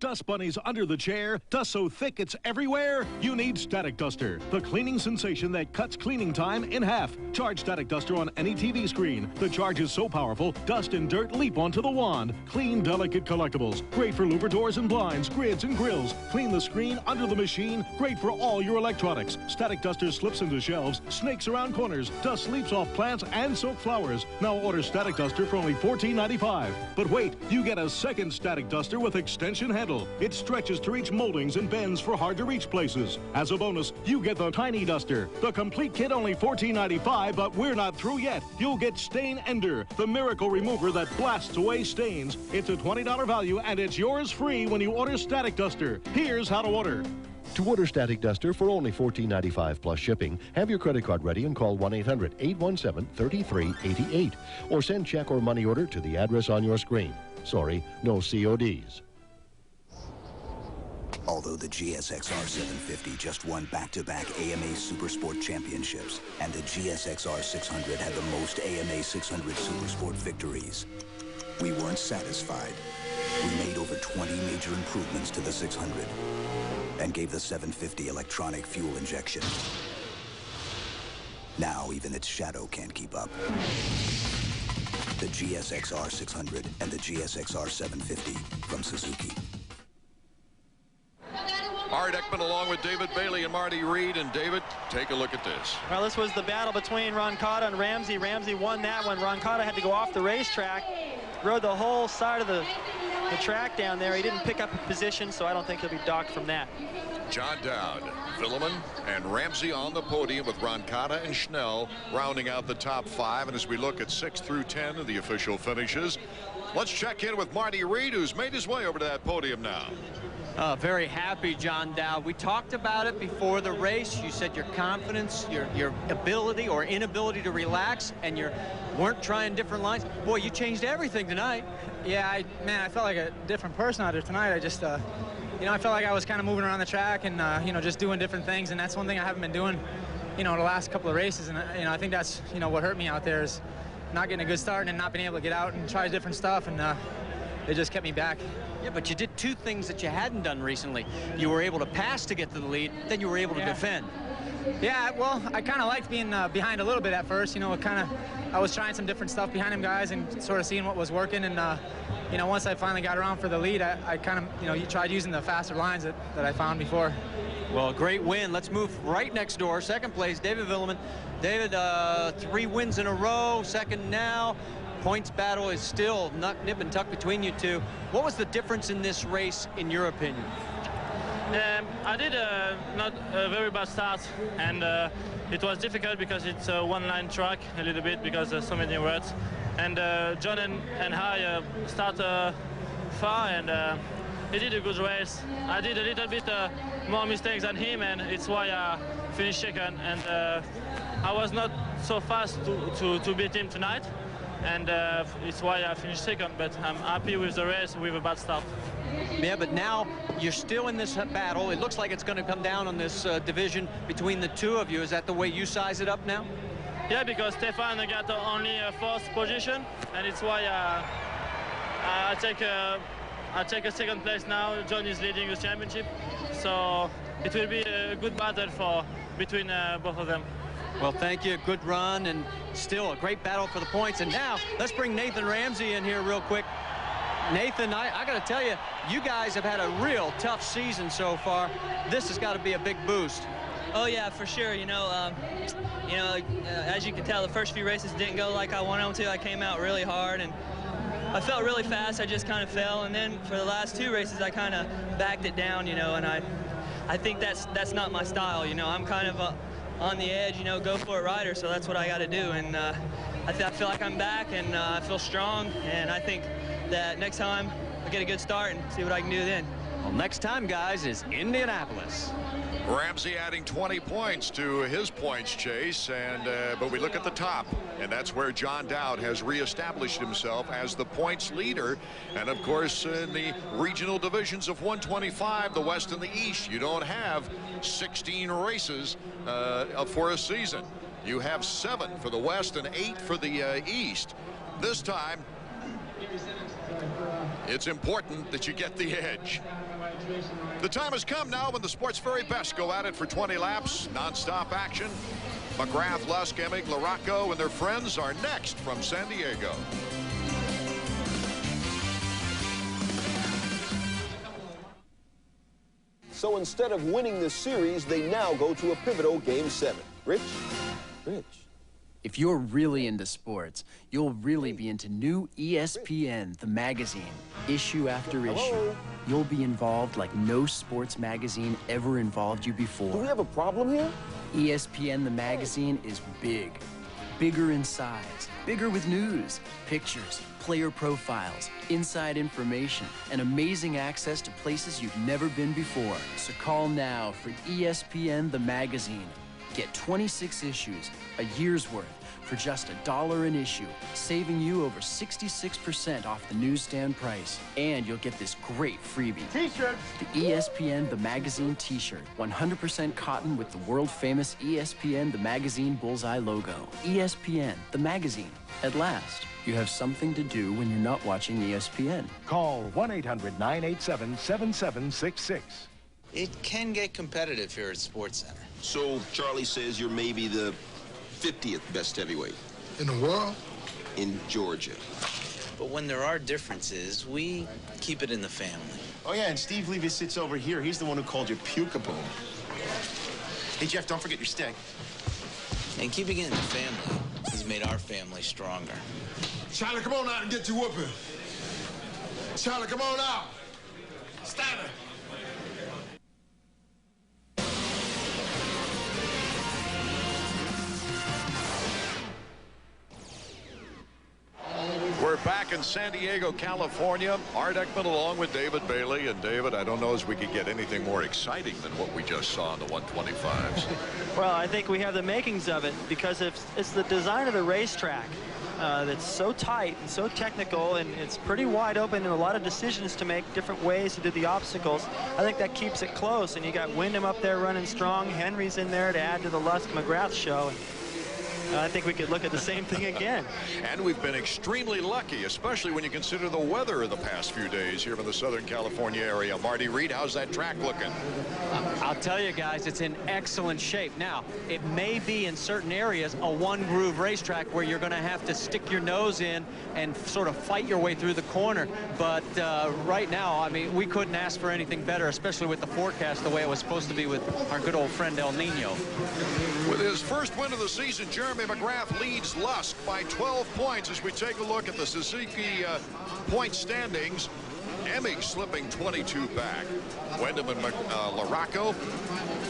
Dust bunnies under the chair, dust so thick it's everywhere? You need Static Duster, the cleaning sensation that cuts cleaning time in half. Charge Static Duster on any TV screen. The charge is so powerful, dust and dirt leap onto the wand. Clean, delicate collectibles. Great for louver doors and blinds, grids and grills. Clean the screen under the machine. Great for all your electronics. Static Duster slips into shelves, snakes around corners, dust leaps off plants and soak flowers. Now order Static Duster for only $14.95. But wait, you get a second Static Duster with extension handle. It stretches to reach moldings and bends for hard-to-reach places. As a bonus, you get the Tiny Duster. The complete kit only $14.95, but we're not through yet. You'll get Stain Ender, the miracle remover that blasts away stains. It's a $20 value, and it's yours free when you order Static Duster. Here's how to order. To order Static Duster for only $14.95 plus shipping, have your credit card ready and call 1-800-817-3388. Or send check or money order to the address on your screen. Sorry, no CODs. Although the GSX-R 750 just won back-to-back AMA Supersport championships, and the GSX-R 600 had the most AMA 600 Supersport victories, we weren't satisfied. We made over 20 major improvements to the 600 and gave the 750 electronic fuel injection. Now even its shadow can't keep up. The GSX-R 600 and the GSX-R 750 from Suzuki. Art Ekman along with David Bailey and Marty Reed. And David, take a look at this. Well, this was the battle between Roncada and Ramsey. Ramsey won that one. Roncada had to go off the racetrack, rode the whole side of the track down there. He didn't pick up a position, so I don't think he'll be docked from that. John Dowd, Villeman, and Ramsey on the podium with Roncada and Schnell rounding out the top 5. And as we look at 6 through 10 of the official finishes, let's check in with Marty Reed, who's made his way over to that podium now. Very happy, John Dowd. We talked about it before the race. You said your confidence, your ability or inability to relax, and you weren't trying different lines. Boy, you changed everything tonight. Yeah, I felt like a different person out there tonight. I just, I felt like I was kind of moving around the track and, just doing different things, and that's one thing I haven't been doing, the last couple of races. And, I think that's, what hurt me out there is not getting a good start and not being able to get out and try different stuff, and it just kept me back. Yeah, but you did 2 things that you hadn't done recently. You were able to pass to get to the lead, then you were able to defend. Yeah, well, I kind of liked being behind a little bit at first. I was trying some different stuff behind them guys and sort of seeing what was working. And, once I finally got around for the lead, I kind of, you tried using the faster lines that I found before. Well, a great win. Let's move right next door. Second place, David Villeman. David, 3 wins in a row, second now. Points battle is still nip and tuck between you two. What was the difference in this race, in your opinion? I did not a very bad start, and it was difficult because it's a one-line track a little bit because there's so many ruts. And John and I start far, and he did a good race. I did a little bit more mistakes than him, and it's why I finished second. And I was not so fast to beat him tonight, and it's why I finished second. But I'm happy with the race with a bad start. Yeah, but now you're still in this battle. It looks like it's going to come down on this division between the two of you. Is that the way you size it up now? Yeah, because Stefan got only a fourth position, and it's why I take a second place now. John is leading the championship, so it will be a good battle between both of them. Well, thank you. Good run, and still a great battle for the points. And now let's bring Nathan Ramsey in here real quick. Nathan, I got to tell you, you guys have had a real tough season so far. This has got to be a big boost. Oh yeah, for sure. As you can tell, the first few races didn't go like I wanted them to. I came out really hard, and I felt really fast. I just kind of fell, and then for the last two races, I kind of backed it down, and I think that's not my style. I'm kind of on the edge, go for it rider, so that's what I got to do. And I feel like I'm back, and I feel strong, and I think that next time I'll get a good start and see what I can do then. Well, next time, guys, is Indianapolis. Ramsey adding 20 points to his points chase, and but we look at the top, and that's where John Dowd has reestablished himself as the points leader. And of course, in the regional divisions of 125, the West and the East, you don't have 16 races for a season. You have 7 for the West and 8 for the East. This time, it's important that you get the edge. The time has come now when the sport's very best go at it for 20 laps, non-stop action. McGrath, Lusk, Emig, Larocco, and their friends are next from San Diego. So instead of winning the series, they now go to a pivotal Game 7. Rich? If you're really into sports, you'll really be into new ESPN, the magazine. Issue after issue, you'll be involved like no sports magazine ever involved you before. Do we have a problem here? ESPN, the magazine, is big. Bigger in size, bigger with news, pictures, player profiles, inside information, and amazing access to places you've never been before. So call now for ESPN, the magazine. Get 26 issues, a year's worth, for just $1 an issue, saving you over 66% off the newsstand price. And you'll get this great freebie. T-shirt! The ESPN The Magazine T-shirt. 100% cotton with the world-famous ESPN The Magazine Bullseye logo. ESPN The Magazine. At last, you have something to do when you're not watching ESPN. Call 1-800-987-7766. It can get competitive here at SportsCenter. So Charlie says you're maybe the 50th best heavyweight. In the world? In Georgia. But when there are differences, we keep it in the family. Oh, yeah, and Steve Levy sits over here. He's the one who called you Puke-a-boom. Hey, Jeff, don't forget your stick. And keeping it in the family has made our family stronger. Charlie, come on out and get your whooping. Charlie, come on out. Stanley. We're back in San Diego, California. Art Ekman along with David Bailey. And David, I don't know as we could get anything more exciting than what we just saw in the 125s. Well, I think we have the makings of it because it's the design of the racetrack that's so tight and so technical, and it's pretty wide open and a lot of decisions to make, different ways to do the obstacles. I think that keeps it close, and you got Wyndham up there running strong. Henry's in there to add to the Lusk-McGrath show. And I think we could look at the same thing again. And we've been extremely lucky, especially when you consider the weather of the past few days here in the Southern California area. Marty Reed, how's that track looking? I'll tell you guys, it's in excellent shape. Now, it may be in certain areas a one-groove racetrack where you're going to have to stick your nose in and sort of fight your way through the corner. But right now, I mean, we couldn't ask for anything better, especially with the forecast the way it was supposed to be with our good old friend El Nino. With his first win of the season, Jeremy McGrath leads Lusk by 12 points as we take a look at the Suzuki point standings. Emig slipping 22 back. Wyndham and Larocco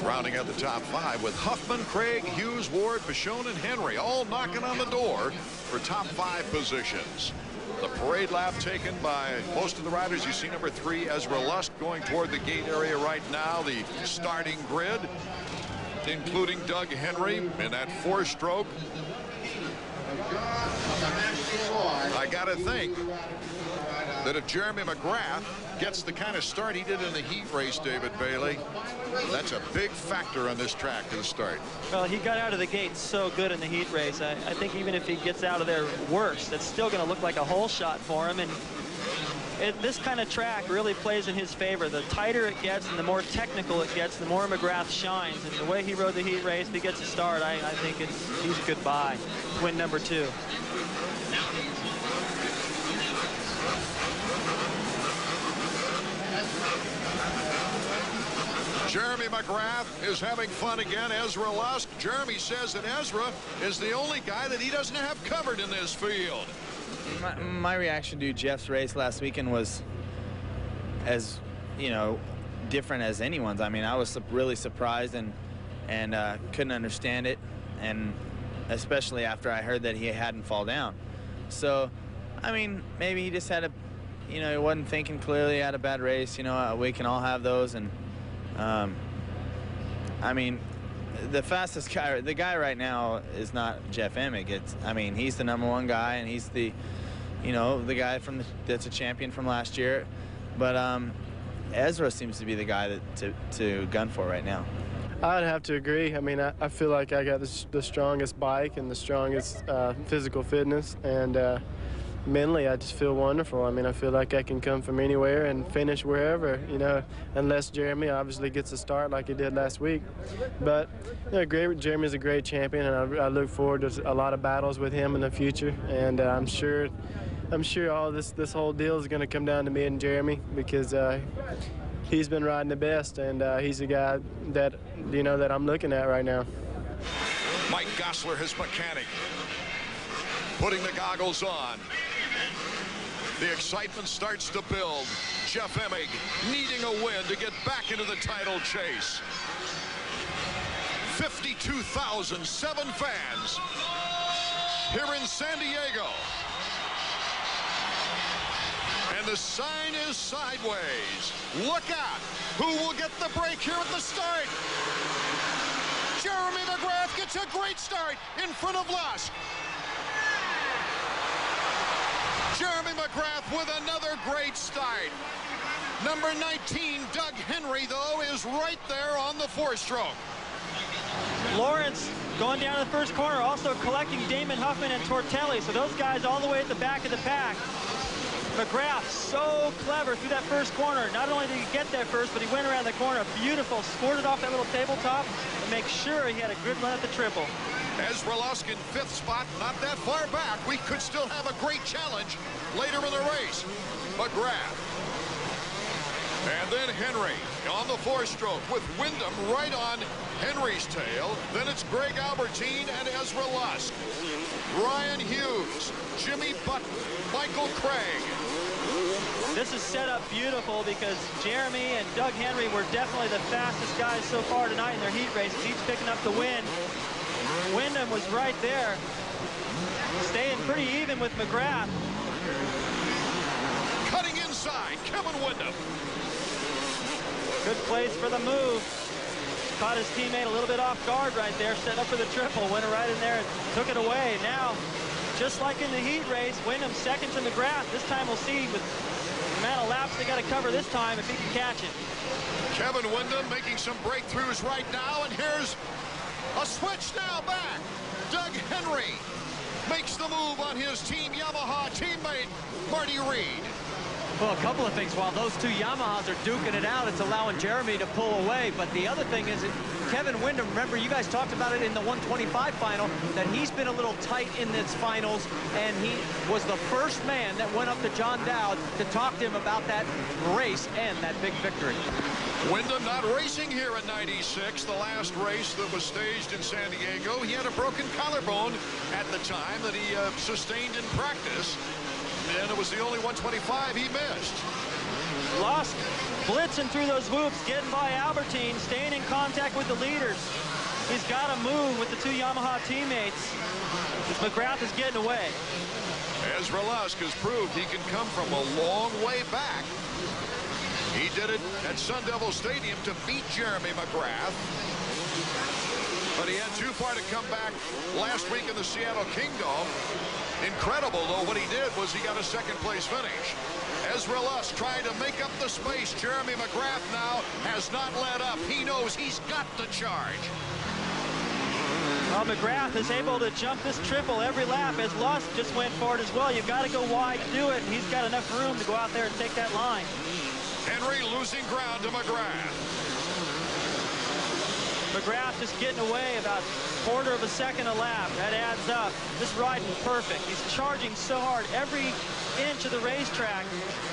rounding out the top 5 with Huffman, Craig, Hughes, Ward, Pichon, and Henry all knocking on the door for top 5 positions. The parade lap taken by most of the riders. You see number 3, Ezra Lusk, going toward the gate area right now. The starting grid, including Doug Henry in that 4-stroke. I got to think that if Jeremy McGrath gets the kind of start he did in the heat race, David Bailey, that's a big factor on this track to the start. Well, he got out of the gate so good in the heat race. I think even if he gets out of there worse, that's still going to look like a hole shot for him. And this kind of track really plays in his favor. The tighter it gets and the more technical it gets, the more McGrath shines. And the way he rode the heat race, if he gets a start, I think he's a goodbye. Win number 2. Jeremy McGrath is having fun again. Ezra Lusk. Jeremy says that Ezra is the only guy that he doesn't have covered in this field. My reaction to Jeff's race last weekend was as, different as anyone's. I mean, I was really surprised and couldn't understand it, and especially after I heard that he hadn't fall down. So, I mean, maybe he just had he wasn't thinking clearly, had a bad race. We can all have those, and I mean, the fastest guy, the guy right now is not Jeff Emig. He's the #1 guy, and he's the, the guy that's a champion from last year. But Ezra seems to be the guy to gun for right now. I'd have to agree. I mean, I feel like I got the strongest bike and the strongest physical fitness, and mentally I just feel wonderful. I mean, I feel like I can come from anywhere and finish wherever, unless Jeremy obviously gets a start like he did last week. But Jeremy's a great champion, and I look forward to a lot of battles with him in the future. And I'm sure all this whole deal is going to come down to me and Jeremy, because he's been riding the best, and he's the guy that that I'm looking at right now. Mike Gosler, his mechanic, putting the goggles on. The excitement starts to build. Jeff Emig needing a win to get back into the title chase. 52,007 fans here in San Diego. And the sign is sideways. Look out. Who will get the break here at the start? Jeremy McGrath gets a great start in front of Lusk. Jeremy McGrath with another great start. Number 19, Doug Henry, though, is right there on the 4-stroke. Lawrence going down to the first corner, also collecting Damon Huffman and Tortelli. So those guys all the way at the back of the pack. McGrath so clever through that first corner. Not only did he get there first, but he went around the corner. Beautiful. Scored it off that little tabletop to make sure he had a good run at the triple. Ezra Lusk in 5th spot, not that far back. We could still have a great challenge later in the race. McGrath. And then Henry on the 4-stroke with Wyndham right on Henry's tail. Then it's Greg Albertine and Ezra Lusk. Ryan Hughes, Jimmy Button, Michael Craig. This is set up beautiful because Jeremy and Doug Henry were definitely the fastest guys so far tonight in their heat races, each picking up the win. Wyndham was right there, staying pretty even with McGrath. Cutting inside, Kevin Wyndham. Good place for the move. Caught his teammate a little bit off guard right there, set up for the triple, went right in there and took it away. Now, just like in the heat race, Wyndham second to McGrath. This time we'll see with the amount of laps they got to cover this time if he can catch it. Kevin Wyndham making some breakthroughs right now, and here's a switch now back. Doug Henry makes the move on his Team Yamaha teammate, Marty Reed. Well, a couple of things. While those two Yamahas are duking it out, it's allowing Jeremy to pull away. But the other thing is that Kevin Wyndham, remember, you guys talked about it in the 125 final, that he's been a little tight in this finals, and he was the first man that went up to John Dowd to talk to him about that race and that big victory. Wyndham not racing here in '96, the last race that was staged in San Diego. He had a broken collarbone at the time that he sustained in practice, and it was the only 125 he missed. Lusk blitzing through those whoops, getting by Albertine, staying in contact with the leaders. He's got to move with the two Yamaha teammates. McGrath is getting away. Ezra Lusk has proved he can come from a long way back. He did it at Sun Devil Stadium to beat Jeremy McGrath. But he had too far to come back last week in the Seattle Kingdom. Incredible, though, what he did was he got a second-place finish. Ezra Lusk trying to make up the space. Jeremy McGrath now has not let up. He knows he's got the charge. Well, McGrath is able to jump this triple every lap as Lusk just went forward as well. You've got to go wide to do it, and he's got enough room to go out there and take that line. Henry losing ground to McGrath. McGrath just getting away about quarter of a second a lap. That adds up. This riding perfect. He's charging so hard every inch of the racetrack.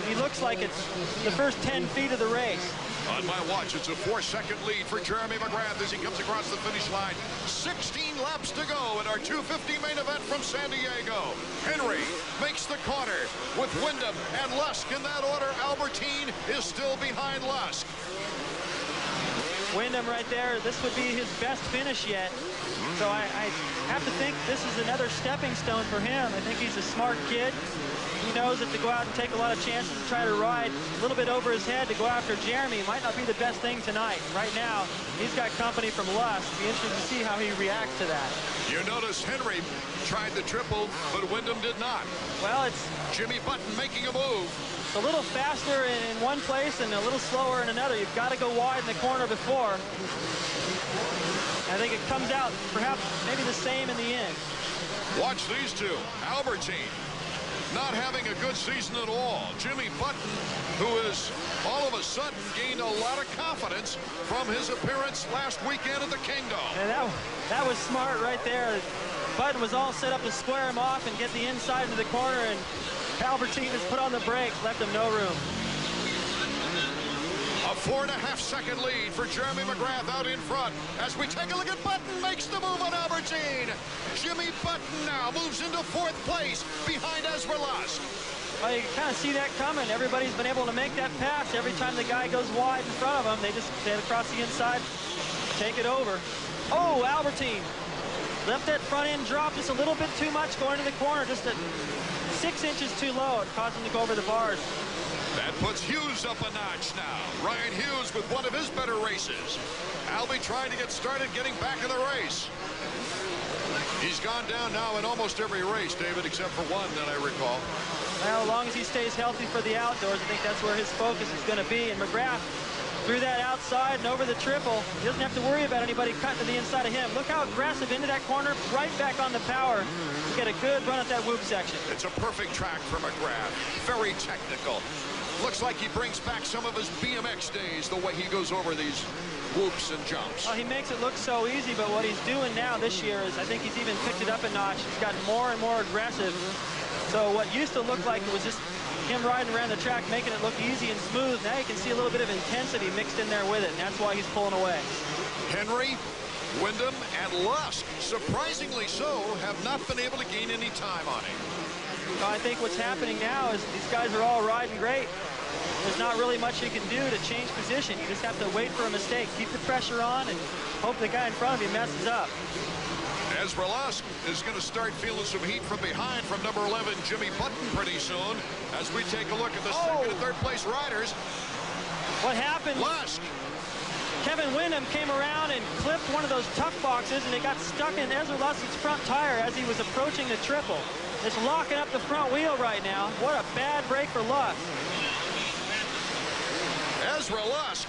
He looks like it's the first 10 feet of the race. On my watch, it's a 4-second lead for Jeremy McGrath as he comes across the finish line. 16 laps to go in our 250 main event from San Diego. Henry makes the corner with Wyndham and Lusk in that order. Albertine is still behind Lusk. Wyndham right there, this would be his best finish yet. So I have to think this is another stepping stone for him. I think he's a smart kid. He knows that to go out and take a lot of chances and try to ride a little bit over his head to go after Jeremy might not be the best thing tonight. Right now, he's got company from Lusk. It'll be interesting to see how he reacts to that. You notice Henry tried the triple, but Wyndham did not. Well, it's Jimmy Button making a move. It's a little faster in one place and a little slower in another. You've got to go wide in the corner before. I think it comes out perhaps maybe the same in the end. Watch these two. Albertine not having a good season at all. Jimmy Button, who has all of a sudden gained a lot of confidence from his appearance last weekend at the Kingdom. And that was smart right there. Button was all set up to square him off and get the inside into the corner, and Albertine has put on the brakes, left him no room. A 4.5-second lead for Jeremy McGrath out in front. As we take a look at Button, makes the move on Albertine. Jimmy Button now moves into 4th place behind Ezra Lusk. Well, you kind of see that coming. Everybody's been able to make that pass. Every time the guy goes wide in front of them, they just stand across the inside, take it over. Oh, Albertine left that front end drop just a little bit too much going to the corner, just at 6 inches too low. It caused him to go over the bars. That puts Hughes up a notch now. Ryan Hughes with one of his better races. Albie trying to get started, getting back in the race. He's gone down now in almost every race, David, except for one that I recall. Well, as long as he stays healthy for the outdoors, I think that's where his focus is going to be. And McGrath through that outside and over the triple. He doesn't have to worry about anybody cutting to the inside of him. Look how aggressive into that corner, right back on the power to get a good run at that whoop section. It's a perfect track for McGrath. Very technical. Looks like he brings back some of his BMX days, the way he goes over these whoops and jumps. Well, he makes it look so easy, but what he's doing now this year is I think he's even picked it up a notch. He's gotten more and more aggressive. So what used to look like it was just him riding around the track, making it look easy and smooth. Now you can see a little bit of intensity mixed in there with it, and that's why he's pulling away. Henry, Wyndham, and Lusk, surprisingly so, have not been able to gain any time on him. I think what's happening now is these guys are all riding great. There's not really much you can do to change position. You just have to wait for a mistake, keep the pressure on, and hope the guy in front of you messes up. Ezra Lusk is going to start feeling some heat from behind from number 11, Jimmy Button, pretty soon, as we take a look at the second and third place riders. What happened? Lusk. Kevin Wyndham came around and clipped one of those tuck boxes, and it got stuck in Ezra Lusk's front tire as he was approaching the triple. It's locking up the front wheel right now. What a bad break for Lusk. Ezra Lusk.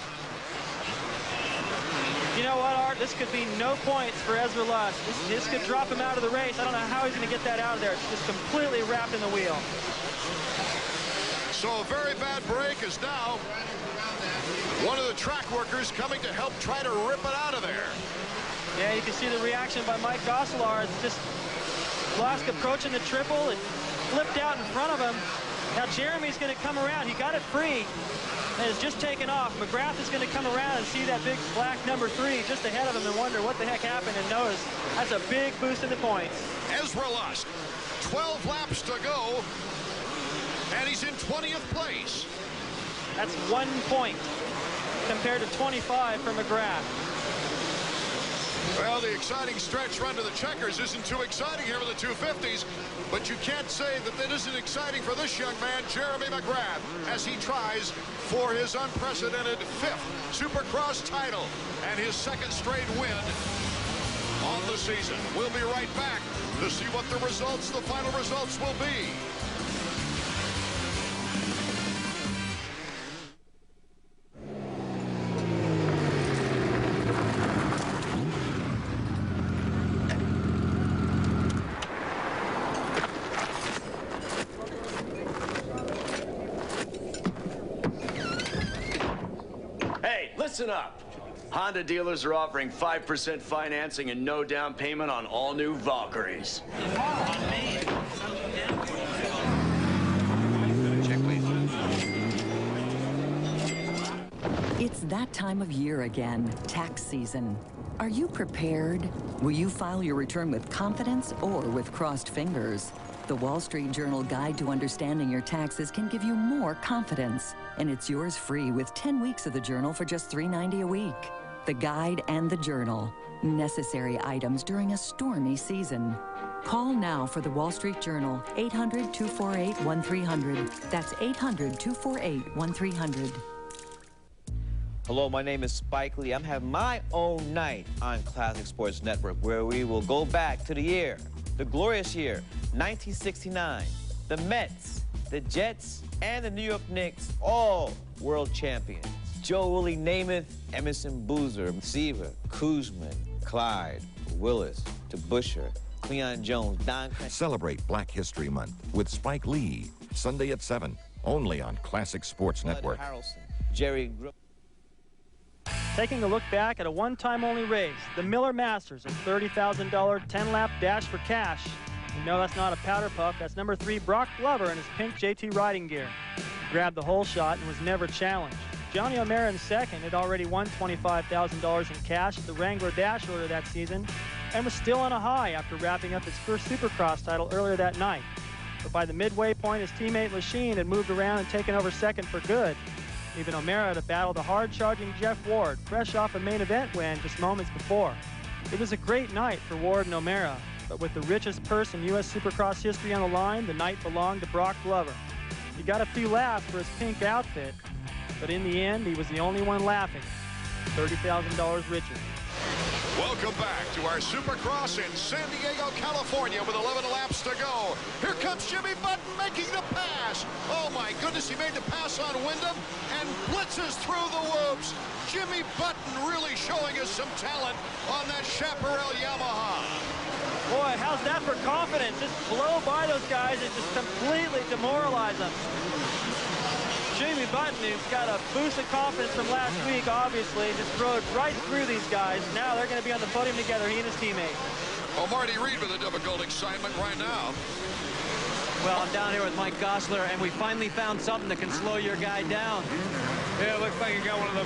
You know what, Art? This could be no points for Ezra Lusk. This could drop him out of the race. I don't know how he's going to get that out of there. It's just completely wrapped in the wheel. So a very bad break is now one of the track workers coming to help try to rip it out of there. Yeah, you can see the reaction by Mike Gosselar. It's just Lusk approaching the triple. It flipped out in front of him. Now Jeremy's going to come around. He got it free and is just taken off. McGrath is going to come around and see that big black number 3 just ahead of him and wonder what the heck happened, and notice that's a big boost in the points. Ezra Lusk, 12 laps to go, and he's in 20th place. That's 1 point compared to 25 for McGrath. Well, the exciting stretch run to the checkers isn't too exciting here with the 250s, but you can't say that that isn't exciting for this young man, Jeremy McGrath, as he tries for his unprecedented 5th Supercross title and his 2nd straight win on the season. We'll be right back to see what the final results will be. Listen up. Honda dealers are offering 5% financing and no down payment on all new Valkyries. It's that time of year again, tax season. Are you prepared? Will you file your return with confidence or with crossed fingers? The Wall Street Journal Guide to Understanding Your Taxes can give you more confidence. And it's yours free with 10 weeks of the journal for just $3.90 a week. The Guide and the Journal. Necessary items during a stormy season. Call now for the Wall Street Journal, 800-248-1300. That's 800-248-1300. Hello, my name is Spike Lee. I'm having my own night on Classic Sports Network, where we will go back to the glorious year, 1969. The Mets, the Jets, and the New York Knicks, all world champions. Joe Willie Namath, Emerson Boozer, Seaver, Kuzman, Clyde, Willis, DeBusschere, Cleon Jones, Don... Celebrate Black History Month with Spike Lee, Sunday at 7, only on Classic Sports Network. Harrelson, Jerry... Taking a look back at a one-time only race, the Miller Masters, a $30,000 10-lap dash for cash. You know that's not a powder puff. That's number 3, Brock Glover, in his pink JT riding gear. He grabbed the whole shot and was never challenged. Johnny O'Mara in second had already won $25,000 in cash at the Wrangler Dash earlier that season and was still on a high after wrapping up his first Supercross title earlier that night. But by the midway point, his teammate Lachine had moved around and taken over second for good. Even O'Mara had to battle the hard-charging Jeff Ward, fresh off a main event win just moments before. It was a great night for Ward and O'Mara, but with the richest purse in U.S. Supercross history on the line, the night belonged to Brock Glover. He got a few laughs for his pink outfit, but in the end, he was the only one laughing, $30,000 richer. Welcome back to our Supercross in San Diego, California, with 11 laps to go. Here comes Jimmy Button making the pass. Oh my goodness, he made the pass on Wyndham and blitzes through the whoops. Jimmy Button really showing us some talent on that Chaparral Yamaha. Boy, how's that for confidence? Just blow by those guys and just completely demoralize them. Jimmy Button, who's got a boost of confidence from last week, obviously, just rode right through these guys. Now they're going to be on the podium together, he and his teammate. Oh, Marty Reed with a difficult assignment right now. Well, I'm down here with Mike Gosler, and we finally found something that can slow your guy down. Yeah, it looks like he got one of the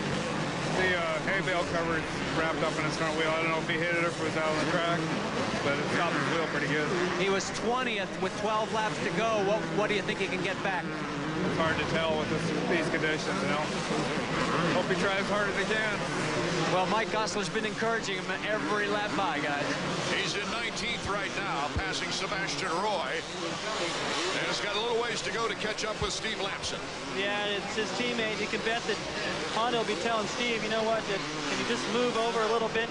hay bale covers wrapped up in his front wheel. I don't know if he hit it or if it was out on the track, but it stopped his wheel pretty good. He was 20th with 12 laps to go. What do you think he can get back? It's hard to tell with these conditions, you know. Hope he tries as hard as he can. Well, Mike Gosler's been encouraging him every lap by, guys. He's in 19th right now, passing Sebastian Roy. And it's got a little ways to go to catch up with Steve Lampson. Yeah, it's his teammate. You can bet that Honda will be telling Steve, you know what, that can you just move over a little bit?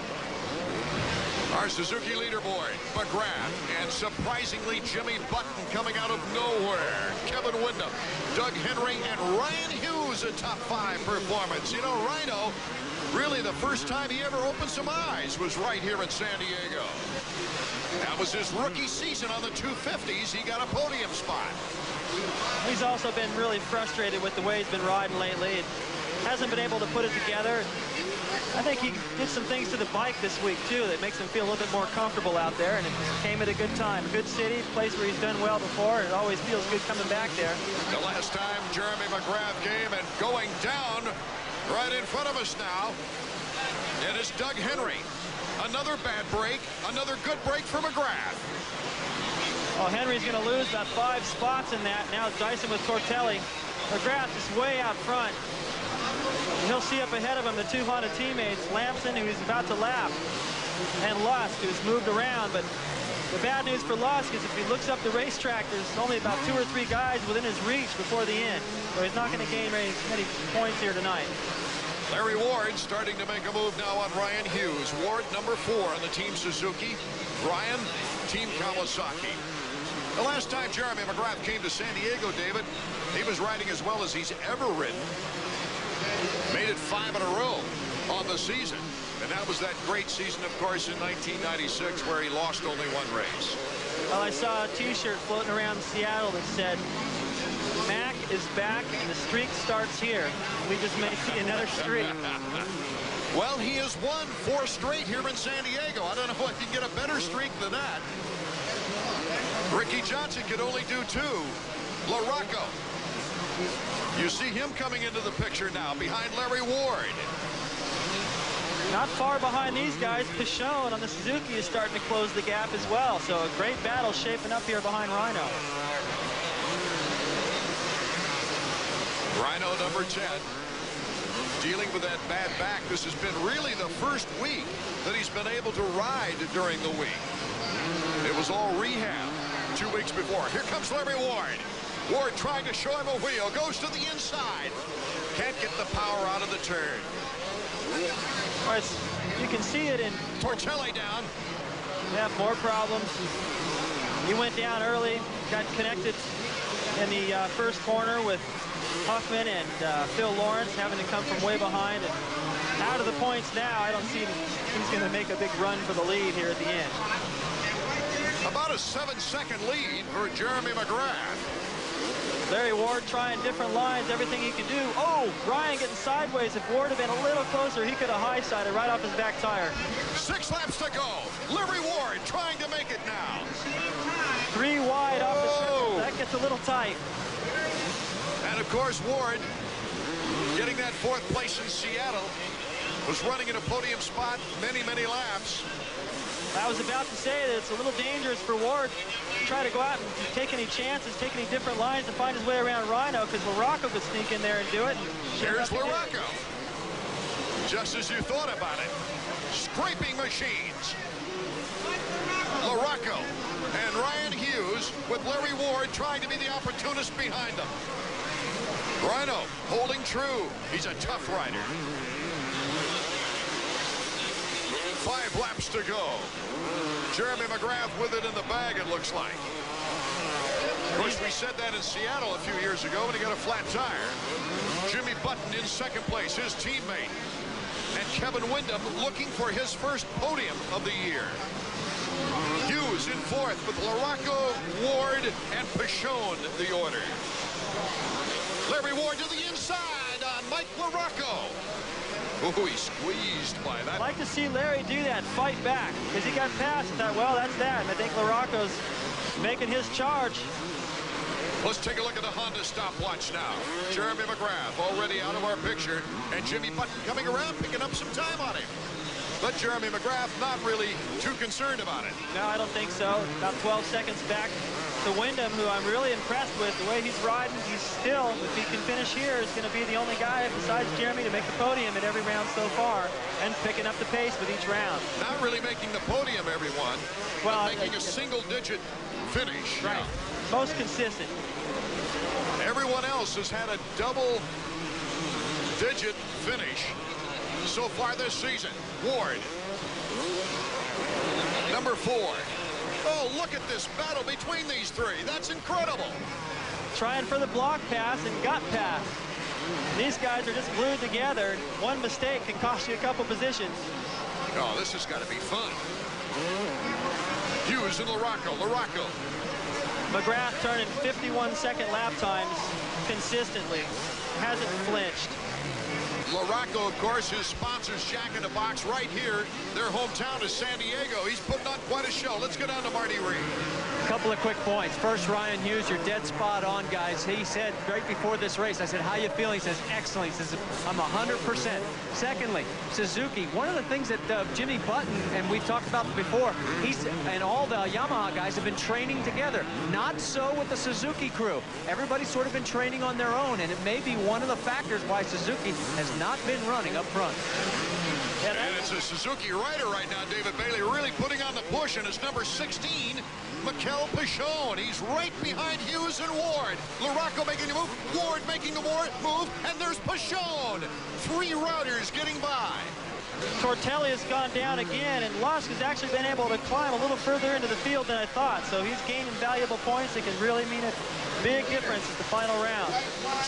Our Suzuki leaderboard, McGrath, and surprisingly Jimmy Button coming out of nowhere. Kevin Wyndham, Doug Henry, and Ryan Hughes, a top 5 performance. You know, Rhino, really the first time he ever opened some eyes was right here in San Diego. That was his rookie season on the 250s. He got a podium spot. He's also been really frustrated with the way he's been riding lately. Hasn't been able to put it together. I think he did some things to the bike this week, too, that makes him feel a little bit more comfortable out there, and it came at a good time. Good city, place where he's done well before, and it always feels good coming back there. The last time Jeremy McGrath came and going down right in front of us now, it is Doug Henry. Another bad break, another good break for McGrath. Well, Henry's going to lose about 5 spots in that. Now Dyson with Tortelli. McGrath is way out front. And he'll see up ahead of him the two Honda teammates, Lamson, who he's about to lap, and Lusk, who's moved around. But the bad news for Lusk is if he looks up the racetrack, there's only about 2 or 3 guys within his reach before the end. So he's not going to gain very many points here tonight. Larry Ward starting to make a move now on Ryan Hughes. Ward, number 4 on the Team Suzuki. Ryan, Team Kawasaki. The last time Jeremy McGrath came to San Diego, David, he was riding as well as he's ever ridden. Made it 5 in a row on the season. And that was that great season, of course, in 1996, where he lost only 1 race. Well, I saw a T-shirt floating around Seattle that said, Mac is back, and the streak starts here. We just may see another streak. Well, he has won 4 straight here in San Diego. I don't know if he can get a better streak than that. Ricky Johnson could only do 2. LaRocco. You see him coming into the picture now behind Larry Ward. Not far behind these guys. Pichon on the Suzuki is starting to close the gap as well. So a great battle shaping up here behind Rhino. Rhino, number 10, dealing with that bad back. This has been really the first week that he's been able to ride during the week. It was all rehab 2 weeks before. Here comes Larry Ward. Ward trying to show him a wheel. Goes to the inside. Can't get the power out of the turn. You can see it in Tortelli down. Yeah, more problems. He went down early, got connected in the first corner with Huffman and Phil Lawrence having to come from way behind. And out of the points now, I don't see he's going to make a big run for the lead here at the end. About a 7-second lead for Jeremy McGrath. Larry Ward trying different lines, everything he can do. Oh, Ryan getting sideways. If Ward had been a little closer, he could have high-sided right off his back tire. 6 laps to go. Larry Ward trying to make it now. 3 wide off the circle. That gets a little tight. And of course, Ward, getting that 4th place in Seattle, was running in a podium spot many, many laps. I was about to say that it's a little dangerous for Ward to try to go out and take any chances, take any different lines to find his way around Rhino, because LaRocco could sneak in there and do it. Here's LaRocco. Just as you thought about it. Scraping machines. LaRocco and Ryan Hughes with Larry Ward trying to be the opportunist behind them. Rhino holding true. He's a tough rider. 5 laps to go. Jeremy McGrath with it in the bag, it looks like. Of course, we said that in Seattle a few years ago when he got a flat tire. Jimmy Button in 2nd place, his teammate. And Kevin Windham looking for his first podium of the year. Hughes in 4th with LaRocco, Ward, and Pichon the order. Larry Ward to the inside on Mike LaRocco. Oh, he squeezed by that. I'd like to see Larry do that, fight back, because he got past and thought, well, that's that. And I think LaRocco's making his charge. Let's take a look at the Honda stopwatch now. Jeremy McGrath already out of our picture, and Jimmy Button coming around, picking up some time on him. But Jeremy McGrath not really too concerned about it. No, I don't think so. About 12 seconds back to Windham, who I'm really impressed with. The way he's riding, he's still, if he can finish here, is going to be the only guy besides Jeremy to make the podium at every round so far, and picking up the pace with each round. Not really making the podium, everyone, well, but making a single-digit finish. Right. Most consistent. Everyone else has had a double-digit finish so far this season. Ward, number 4. Oh, look at this battle between these 3. That's incredible. Trying for the block pass and got past. These guys are just glued together. One mistake can cost you a couple positions. Oh, this has got to be fun. Hughes and LaRocco. McGrath turning 51-second lap times consistently. Hasn't flinched. LaRocco, of course, his sponsors Jack in the Box right here. Their hometown is San Diego. He's putting on quite a show. Let's go down to Marty Reed. Couple of quick points. First, Ryan Hughes, you're dead spot on, guys. He said right before this race, I said, how you feeling? He says, excellent. He says, I'm 100%. Secondly, Suzuki, one of the things that Jimmy Button, and we've talked about before, and all the Yamaha guys have been training together. Not so with the Suzuki crew. Everybody's sort of been training on their own, and it may be one of the factors why Suzuki has not been running up front. And it's a Suzuki rider right now, David Bailey, really putting on the push, and it's number 16, Mikel Pichon. He's right behind Hughes and Ward. LaRocco making the move, Ward making the move, and there's Pichon. 3 riders getting by. Tortelli has gone down again, and Lusk has actually been able to climb a little further into the field than I thought. So he's gaining valuable points that can really mean a big difference at the final round.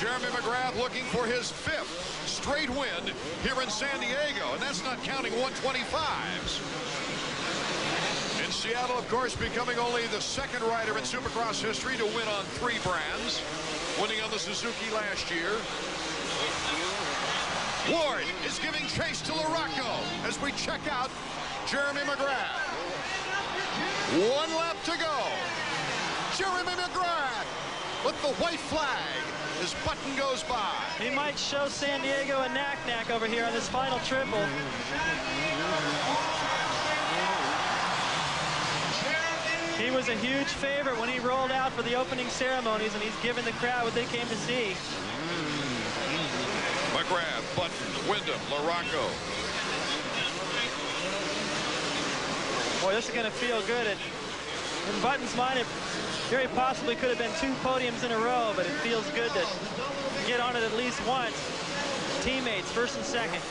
Jeremy McGrath looking for his 5th straight win here in San Diego, and that's not counting 125s. In Seattle, of course, becoming only the 2nd rider in Supercross history to win on 3 brands, winning on the Suzuki last year. Ward is giving chase to LaRocco as we check out Jeremy McGrath. 1 lap to go. Jeremy McGrath with the white flag as Button goes by. He might show San Diego a knack-knack over here on this final triple. He was a huge favorite when he rolled out for the opening ceremonies, and he's given the crowd what they came to see. McGrath, Button, Wyndham, LaRocco. Boy, this is going to feel good. In Button's mind, it very possibly could have been 2 podiums in a row, but it feels good to get on it at least once. Teammates, 1st and 2nd.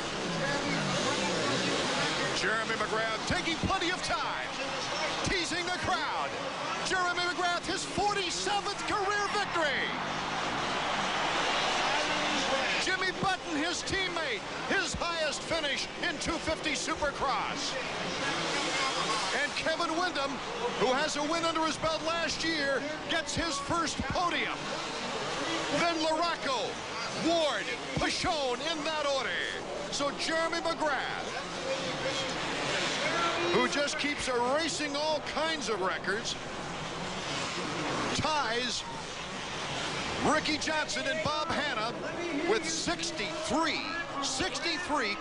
Jeremy McGrath taking plenty of time, teasing the crowd. Jeremy McGrath, his 47th career victory. Jimmy Button, his teammate, his highest finish in 250 Supercross. And Kevin Wyndham, who has a win under his belt last year, gets his 1st podium. Then LaRocco, Ward, Pichon in that order. So Jeremy McGrath, who just keeps erasing all kinds of records, ties Ricky Johnson and Bob Hanna with 63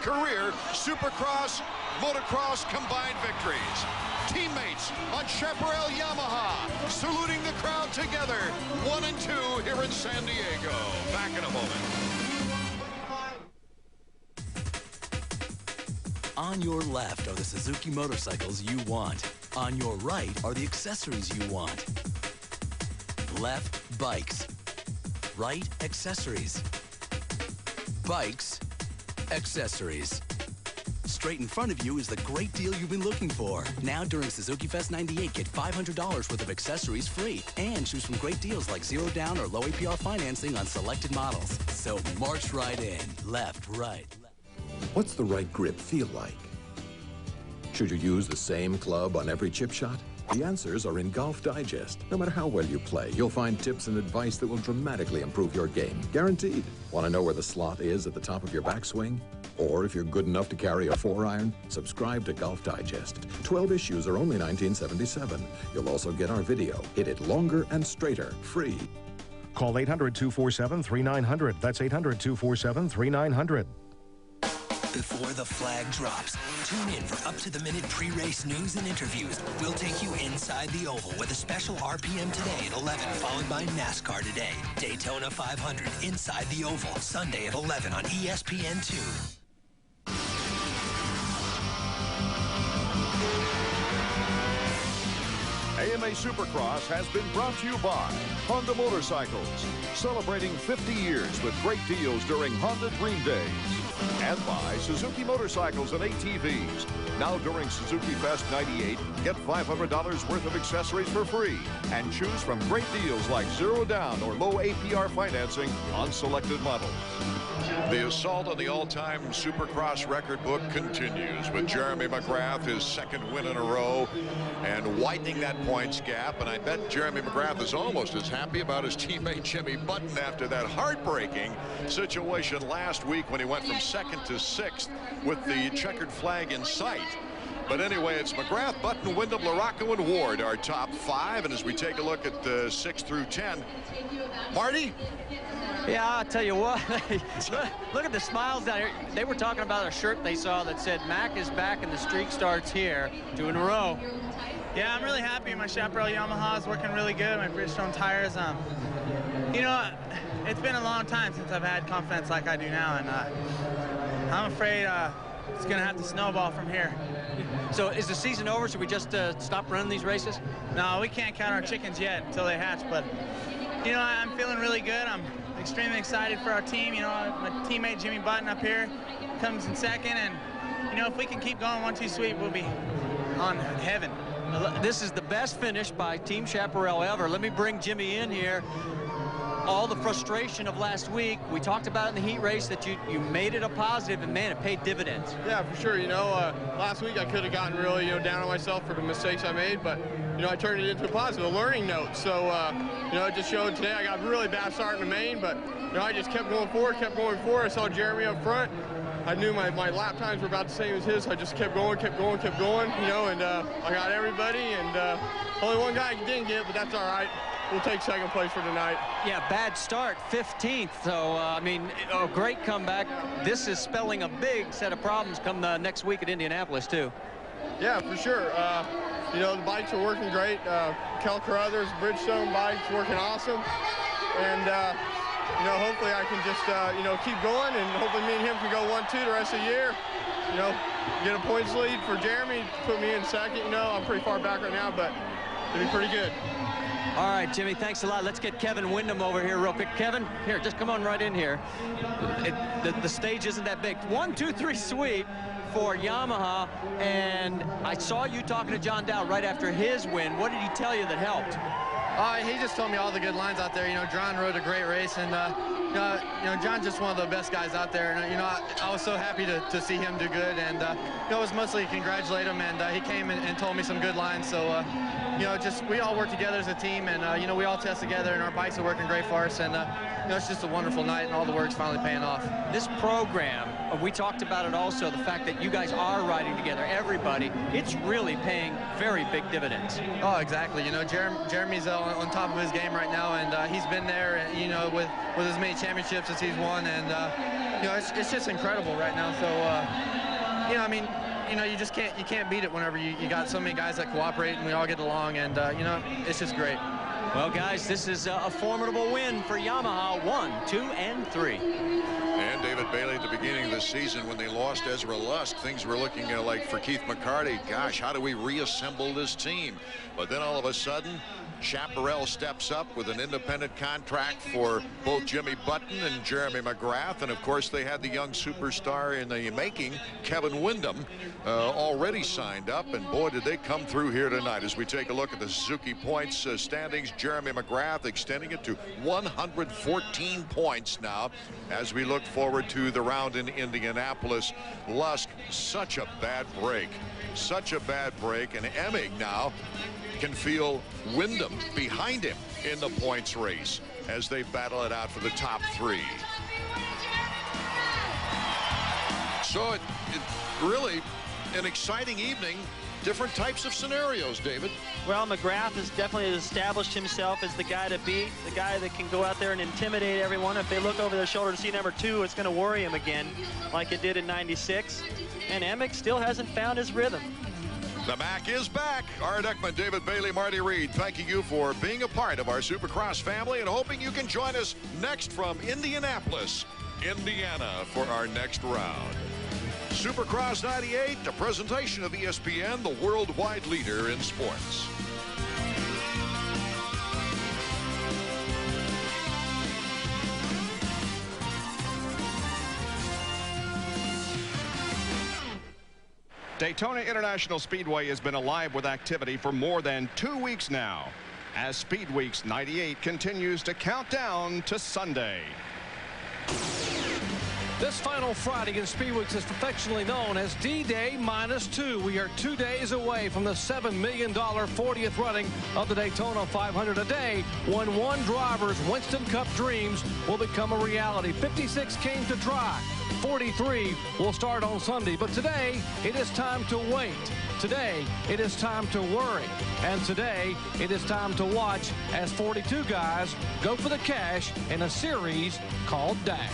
career Supercross, motocross combined victories. Teammates on Chaparral Yamaha saluting the crowd together. 1 and 2 here in San Diego. Back in a moment. On your left are the Suzuki motorcycles you want. On your right are the accessories you want. Left, bikes. Right, accessories. Bikes, accessories. Straight in front of you is the great deal you've been looking for. Now during Suzuki Fest 98, get $500 worth of accessories free and choose from great deals like 0 down or low APR financing on selected models. So march right in. Left, right. What's the right grip feel like? Should you use the same club on every chip shot? The answers are in Golf Digest. No matter how well you play, you'll find tips and advice that will dramatically improve your game. Guaranteed. Want to know where the slot is at the top of your backswing? Or if you're good enough to carry a 4-iron, subscribe to Golf Digest. 12 issues are only $19.77. You'll also get our video, Hit It Longer and Straighter, free. Call 800-247-3900. That's 800-247-3900. Before the flag drops, tune in for up-to-the-minute pre-race news and interviews. We'll take you inside the oval with a special RPM today at 11, followed by NASCAR Today. Daytona 500 inside the oval, Sunday at 11 on ESPN2. AMA Supercross has been brought to you by Honda Motorcycles, celebrating 50 years with great deals during Honda Dream Days. And by Suzuki Motorcycles and ATVs. Now during Suzuki Fest 98, get $500 worth of accessories for free and choose from great deals like 0 down or low APR financing on selected models. The assault on the all-time Supercross record book continues with Jeremy McGrath, his 2nd win in a row, and widening that points gap. And I bet Jeremy McGrath is almost as happy about his teammate Jimmy Button after that heartbreaking situation last week when he went from 2nd to 6th with the checkered flag in sight. But anyway, it's McGrath, Button, Wyndham, LaRocco, and Ward, our top 5. And as we take a look at the 6 through 10, Marty? Yeah, I'll tell you what. Look at the smiles down here. They were talking about a shirt they saw that said, Mac is back and the streak starts here. 2 in a row. Yeah, I'm really happy. My Chaparral Yamaha is working really good. My Bridgestone tires. You know, it's been a long time since I've had confidence like I do now, and I'm afraid it's going to have to snowball from here. So is the season over? Should we just stop running these races? No, we can't count our chickens yet until they hatch, but, you know, I'm feeling really good. I'm extremely excited for our team. You know, my teammate Jimmy Button up here comes in second, and, you know, if we can keep going 1-2 sweep, we'll be on heaven. This is the best finish by Team Chaparral ever. Let me bring Jimmy in here. All the frustration of last week, we talked about in the heat race that you made it a positive, and man, it paid dividends. Yeah, for sure. You know, last week I could have gotten really, down on myself for the mistakes I made, but, I turned it into a positive, a learning note. So, it just showed today. I got a really bad start in the main, but, I just kept going forward. I saw Jeremy up front. I knew my lap times were about the same as his, so I just kept going, and I got everybody, and only one guy didn't get, but that's all right. We'll take second place for tonight. Yeah, bad start, 15th. So, I mean, a great comeback. This is spelling a big set of problems come next week at Indianapolis, too. Yeah, for sure. The bikes are working great. Kel Carruthers, Bridgestone bikes working awesome. And, hopefully I can just, keep going, and hopefully me and him can go 1-2 the rest of the year. Get a points lead for Jeremy, put me in second. I'm pretty far back right now, but it'll be pretty good. All right, Jimmy, thanks a lot. Let's get Kevin Wyndham over here real quick. Kevin, here, just come on right in here. The stage isn't that big. 1, 2, 3 sweep for Yamaha, and I saw you talking to John Dow right after his win. What did he tell you that helped? He just told me all the good lines out there. John rode a great race, and John's just one of the best guys out there. And I was so happy to see him do good, and it was mostly congratulate him. And he came and told me some good lines. So we all work together as a team, and we all test together, and our bikes are working great for us. And it's just a wonderful night, and all the work's finally paying off. This program, we talked about it also, the fact that you guys are riding together, everybody, it's really paying very big dividends. Oh, exactly. Jeremy's on top of his game right now, and he's been there, with as many championships as he's won, and it's just incredible right now. So, you just can't beat it whenever you got so many guys that cooperate and we all get along, and it's just great. Well, guys, this is a formidable win for Yamaha. 1, 2, and 3. And David Bailey at the beginning of the season, when they lost Ezra Lusk, things were looking like for Keith McCarty, gosh, how do we reassemble this team? But then all of a sudden, Chaparral steps up with an independent contract for both Jimmy Button and Jeremy McGrath, and of course they had the young superstar in the making, Kevin Wyndham, already signed up, and boy did they come through here tonight. As we take a look at the Suzuki points standings, Jeremy McGrath extending it to 114 points now as we look forward to the round in Indianapolis. Lusk, such a bad break, and Emig now can feel Wyndham behind him in the points race as they battle it out for the top 3. So it really an exciting evening. Different types of scenarios, David. Well, McGrath has definitely established himself as the guy to beat, the guy that can go out there and intimidate everyone. If they look over their shoulder to see number 2, it's going to worry him again like it did in '96. And Emig still hasn't found his rhythm. The Mac is back. Art Eckman, David Bailey, Marty Reed, thanking you for being a part of our Supercross family and hoping you can join us next from Indianapolis, Indiana, for our next round. Supercross 98, a presentation of ESPN, the worldwide leader in sports. Daytona International Speedway has been alive with activity for more than 2 weeks now, as Speed Weeks 98 continues to count down to Sunday. This final Friday in Speed Weeks is affectionately known as D-Day -2. We are 2 days away from the $7 million 40th running of the Daytona 500, a day when one driver's Winston Cup dreams will become a reality. 56 came to try. 43 will start on Sunday, but today it is time to wait. Today, it is time to worry. And today, it is time to watch as 42 guys go for the cash in a series called Dash.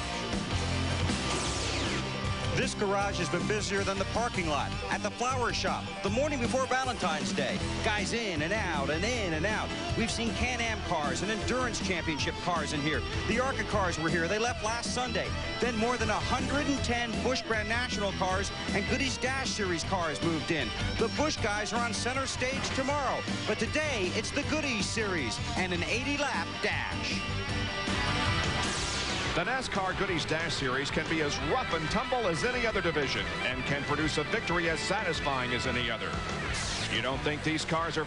This garage has been busier than the parking lot at the flower shop the morning before Valentine's Day. Guys in and out and in and out. We've seen Can-Am cars and Endurance Championship cars in here. The ARCA cars were here. They left last Sunday. Then more than 110 Busch Grand National cars and Goody's Dash Series cars moved in. The Busch guys are on center stage tomorrow. But today, it's the Goody's Series and an 80-lap dash. The NASCAR Goody's Dash Series can be as rough and tumble as any other division and can produce a victory as satisfying as any other. You don't think these cars are